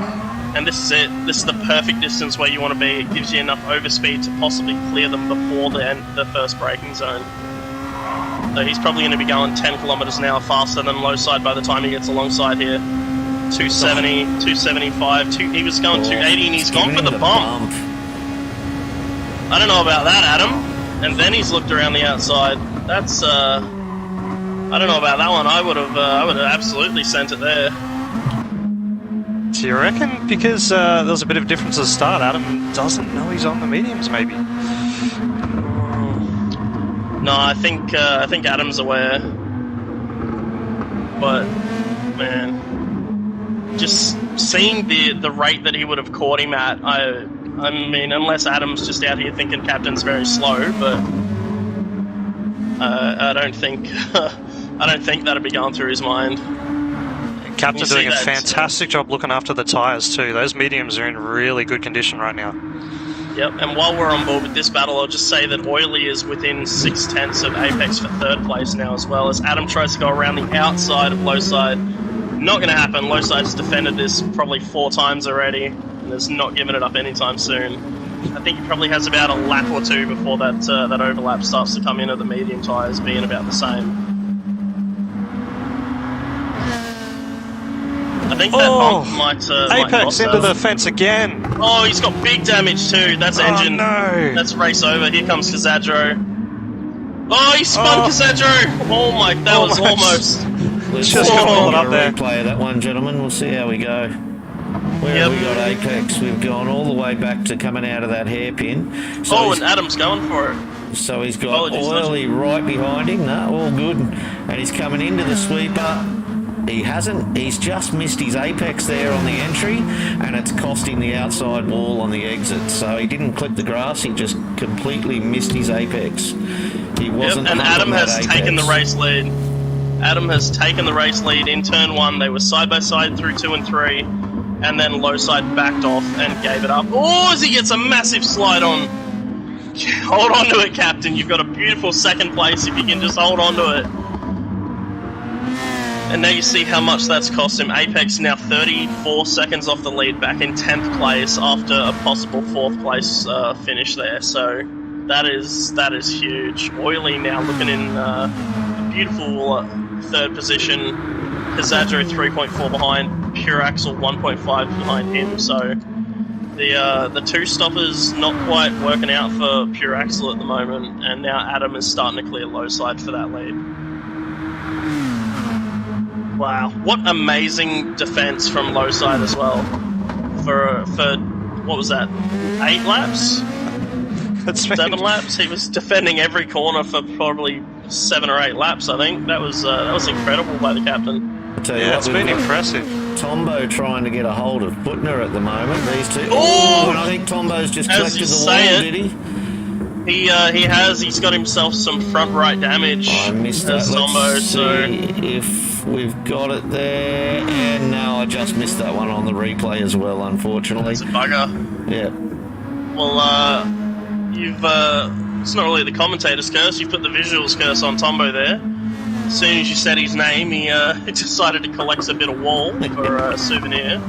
And this is it. This is the perfect distance where you want to be. It gives you enough overspeed to possibly clear them before the first braking zone. So he's probably going to be going 10 kilometers an hour faster than Lowside by the time he gets alongside here. 270, 275, he was going 280 and he's gone for the bump. I don't know about that, Adam. And then he's looked around the outside. That's, I don't know about that one. I would have absolutely sent it there. Do you reckon? Because there was a bit of difference at the start. Adam doesn't know he's on the mediums, maybe. No, I think Adam's aware. But man, just seeing the rate that he would have caught him at, I mean, unless Adam's just out here thinking Captain's very slow, but I don't think that'd be going through his mind. Captain doing a fantastic job looking after the tyres too. Those mediums are in really good condition right now. Yep, and while we're on board with this battle, I'll just say that Oily is within 6 tenths of Apex for 3rd place now as well, as Adam tries to go around the outside of Lowside. Not going to happen. Lowside's defended this probably 4 times already, and has not given it up anytime soon. I think he probably has about a lap or 2 before that overlap starts to come in at the medium tyres, being about the same. I think that bump might Apex cost into us. the fence again. Oh, he's got big damage too. That's engine. No. That's race over. Here comes Casadro. Oh, he spun Casadro. Oh my, that was almost. Let's Just see got if we rolled get up a there. replay of that one, gentlemen. We'll see how we go. Where have we got Apex? We've gone all the way back to coming out of that hairpin. So and Adam's going for it. So he's got Oily right behind him. No, all good. And he's coming into the sweeper. He hasn't. He's just missed his apex there on the entry, and it's cost him the outside wall on the exit. So he didn't clip the grass. He just completely missed his apex. He wasn't. And Adam has taken the race lead. Adam has taken the race lead in turn 1. They were side by side through 2 and 3, and then low side backed off and gave it up. Oh, as he gets a massive slide on. Hold on to it, Captain. You've got a beautiful second place if you can just hold on to it. And now you see how much that's cost him. Apex now 34 seconds off the lead, back in 10th place after a possible 4th place finish there. So that is huge. Oily now looking in a beautiful 3rd position. Casadro 3.4 behind. Pure Axel 1.5 behind him. So the 2 stoppers not quite working out for Pure Axel at the moment, and now Adam is starting to clear low side for that lead. Wow, what amazing defense from low side as well. For what was that? 8 laps? That's 7 laps. He was defending every corner for probably 7 or 8 laps. I think that was incredible by the captain. I tell you what, it's been impressive. Tombo trying to get a hold of Putner at the moment. These two. Oh, and I think Tombo's just as collected you the wall, say it, did he? He has. He's got himself some front right damage. I missed that. Tombo, Let's see so if we've got it there. And no, I just missed that one on the replay as well, unfortunately. it's a bugger. Yeah. Well, you've it's not really the commentator's curse. You put the visuals curse on Tombo there. As soon as you said his name, he decided to collect a bit of wall for a souvenir.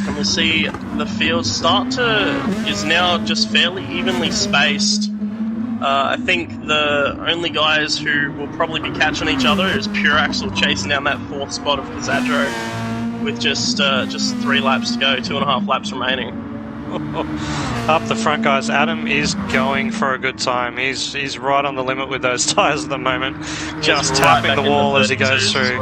And we see the field is now just fairly evenly spaced. I think the only guys who will probably be catching each other is Pure Axel chasing down that 4th spot of Casadro with just 3 laps to go, 2.5 laps remaining. Up the front, guys. Adam is going for a good time. He's right on the limit with those tyres at the moment. Just tapping the wall as he goes through.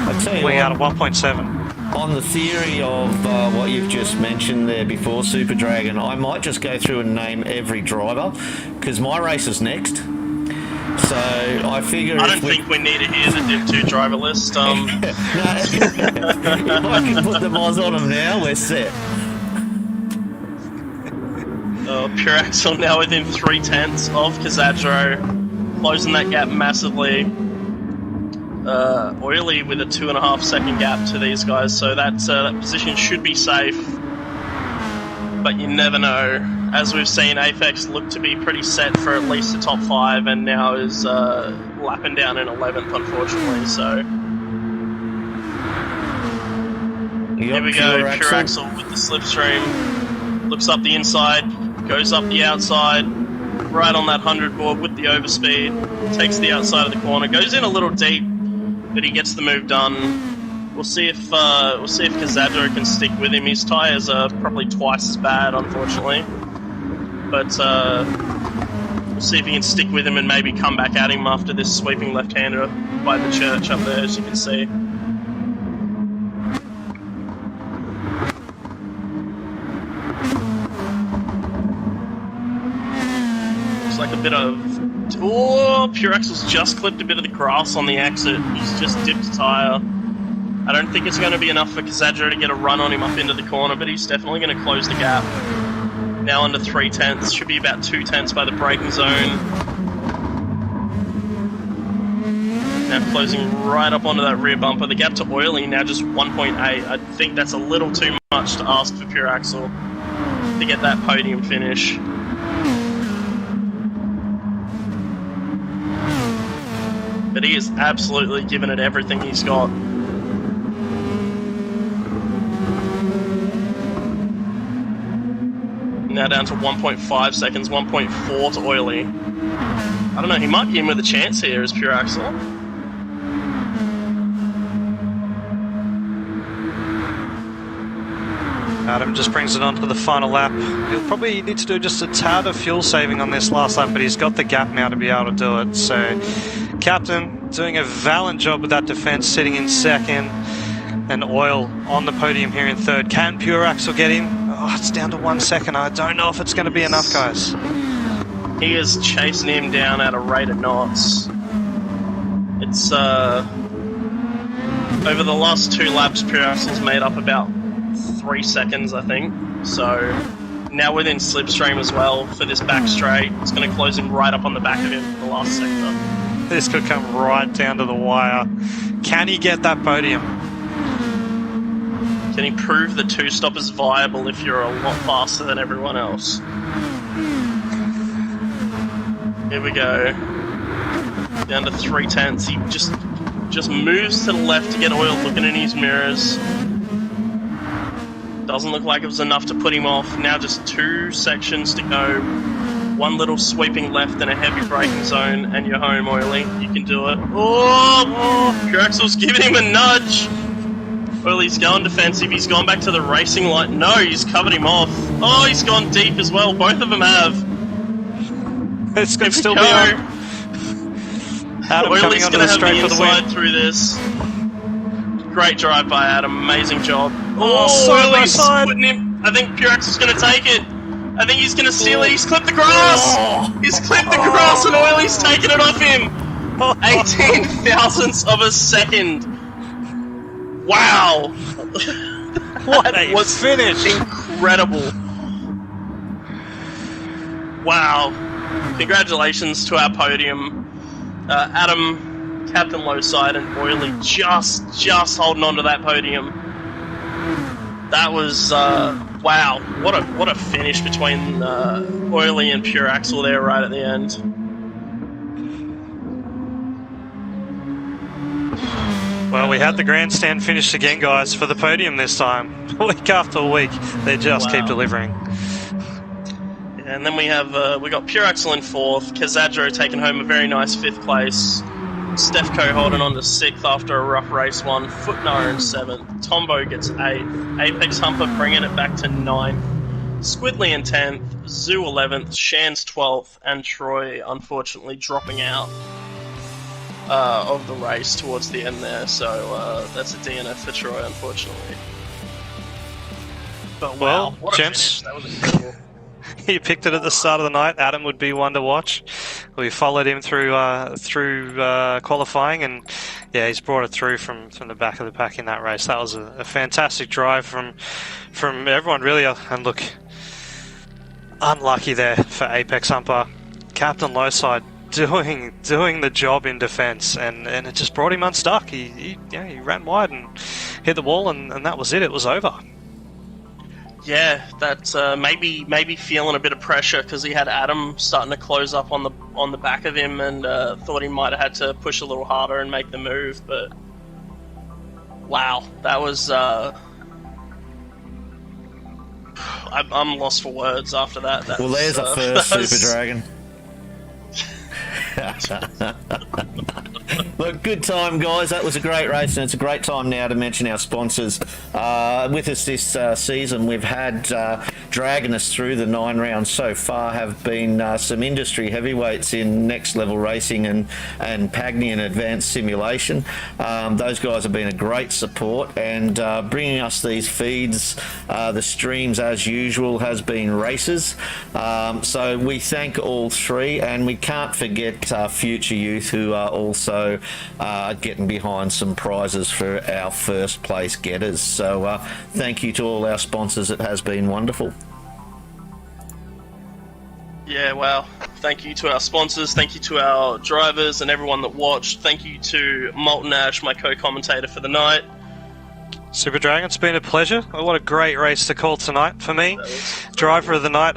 I tell you We what, out of 1.7. on the theory of what you've just mentioned there before, Super Dragon, I might just go through and name every driver, because my race is next. So I figure I don't think we need to hear the Div 2 driver list. No, if I can put the Moz on them now, we're set. Pure Axel now within 0.3 of Casadro, closing that gap massively. Oily with a 2.5 second gap to these guys, so that position should be safe. But you never know. As we've seen, Apex look to be pretty set for at least the top 5, and now is lapping down in 11th, unfortunately. So here we go. Pure Axel with the slipstream. Looks up the inside, goes up the outside, right on that 100 board with the overspeed. Takes the outside of the corner, goes in a little deep, but he gets the move done. We'll see if Casadro can stick with him. His tyres are probably twice as bad, unfortunately. But we'll see if he can stick with him and maybe come back at him after this sweeping left-hander by the church up there, as you can see. Looks like a bit of... Oh, Pure Axel's just clipped a bit of the grass on the exit. He's just dipped a tyre. I don't think it's going to be enough for Casadro to get a run on him up into the corner, but he's definitely going to close the gap. Now under 0.3, should be about 0.2 by the braking zone. Now closing right up onto that rear bumper. The gap to Oily now just 1.8. I think that's a little too much to ask for Pure Axel to get that podium finish. But he is absolutely giving it everything he's got. Now down to 1.5 seconds, 1.4 to Oily. I don't know, he might be in with a chance here as Pure Axel. Adam just brings it on to the final lap. He'll probably need to do just a tad of fuel saving on this last lap, but he's got the gap now to be able to do it. So, Captain doing a valiant job with that defense, sitting in second, and Oil on the podium here in third. Can Pure Axle get him? Oh, it's down to 1 second. I don't know if it's going to be enough, guys. He is chasing him down at a rate of knots. It's, over the last 2 laps, Pure Axle's made up about 3 seconds, I think. So, now within slipstream as well for this back straight. It's going to close him right up on the back of him in the last sector. This could come right down to the wire. Can he get that podium? Can he prove the 2-stop is viable if you're a lot faster than everyone else? Here we go. Down to 3/10. He just moves to the left to get Oil looking in his mirrors. Doesn't look like it was enough to put him off. Now just 2 sections to go. 1 little sweeping left and a heavy braking zone, and you're home, Oily. You can do it. Oh! Pure Axle's giving him a nudge. Oily's going defensive. He's gone back to the racing line. No, he's covered him off. Oh, he's gone deep as well. Both of them have. This could still be on. Adam coming onto the straight for the win. Through this. Great drive by Adam. Amazing job. Oh, so Oily's putting him. I think Pure Axle's going to take it. I think he's going to steal it. He's clipped the grass. He's clipped the grass and Oily's taken it off him. 18 thousandths of a second. Wow. What a finish. Incredible. Wow. Congratulations to our podium. Adam, Captain Lowside, and Oily just holding on to that podium. That was, wow. What a finish between Oily and Pure Axle there right at the end. Well, we had the grandstand finish again, guys, for the podium this time. Week after week, they just keep delivering. And then we have we got Pure Axle in 4th, Kazadro taking home a very nice 5th place, Stefco holding on to 6th after a rough race 1, Footnar in 7th, Tombo gets 8th, Apex Humper bringing it back to 9th, Squidly in 10th, Zoo 11th, Shan's 12th, and Troy unfortunately dropping out of the race towards the end there, so that's a DNF for Troy, unfortunately. But wow, what a gents, finish. That was incredible. He picked it at the start of the night. Adam would be one to watch. We followed him through qualifying, and yeah, he's brought it through from the back of the pack in that race. That was a fantastic drive from everyone, really. And look, unlucky there for Apex Humper. Captain Lowside doing the job in defence, and it just brought him unstuck. He ran wide and hit the wall, and that was it. It was over. Yeah, that's maybe feeling a bit of pressure because he had Adam starting to close up on the back of him, and thought he might have had to push a little harder and make the move. But wow, that was I'm lost for words after that. Well, there's a first, Super Dragon. Look, good time, guys. That was a great race, and it's a great time now to mention our sponsors. With us this season, we've had dragging us through the 9 rounds so far have been some industry heavyweights in Next Level Racing and Pagny and Advanced Simulation. Those guys have been a great support, and bringing us these feeds, the streams as usual, has been Races. So we thank all 3, and we can't forget Future Youth, who are also getting behind some prizes for our first place getters. So thank you to all our sponsors. It has been wonderful. Yeah, well, thank you to our sponsors, thank you to our drivers and everyone that watched. Thank you to Molten Ash, my co-commentator for the night. Super Dragon, it's been a pleasure. Oh, what a great race to call tonight for me. Driver of the night,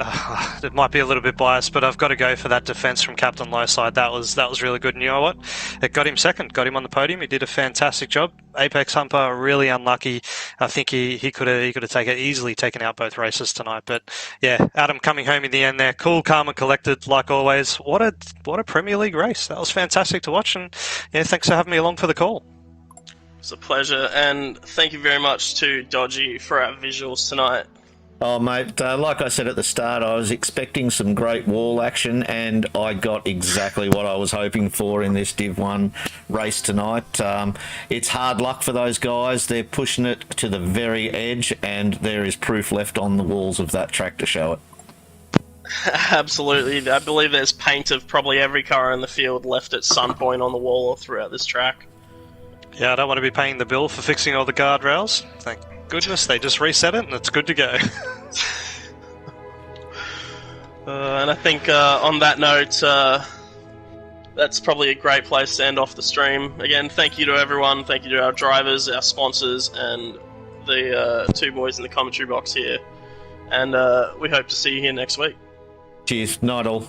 it might be a little bit biased, but I've got to go for that defence from Captain Lowside. That was really good. And you know what? It got him second, got him on the podium. He did a fantastic job. Apex Humper, really unlucky. I think he could have easily taken out both races tonight. But yeah, Adam coming home in the end there. Cool, calm and collected like always. What a Premier League race. That was fantastic to watch. And yeah, thanks for having me along for the call. It's a pleasure, and thank you very much to Dodgy for our visuals tonight. Oh, mate, like I said at the start, I was expecting some great wall action, and I got exactly what I was hoping for in this Div 1 race tonight. It's hard luck for those guys. They're pushing it to the very edge, and there is proof left on the walls of that track to show it. Absolutely. I believe there's paint of probably every car in the field left at some point on the wall or throughout this track. Yeah, I don't want to be paying the bill for fixing all the guardrails. Thank goodness they just reset it and it's good to go. And I think on that note, that's probably a great place to end off the stream. Again, thank you to everyone. Thank you to our drivers, our sponsors, and the two boys in the commentary box here. And we hope to see you here next week. Cheers. Night all.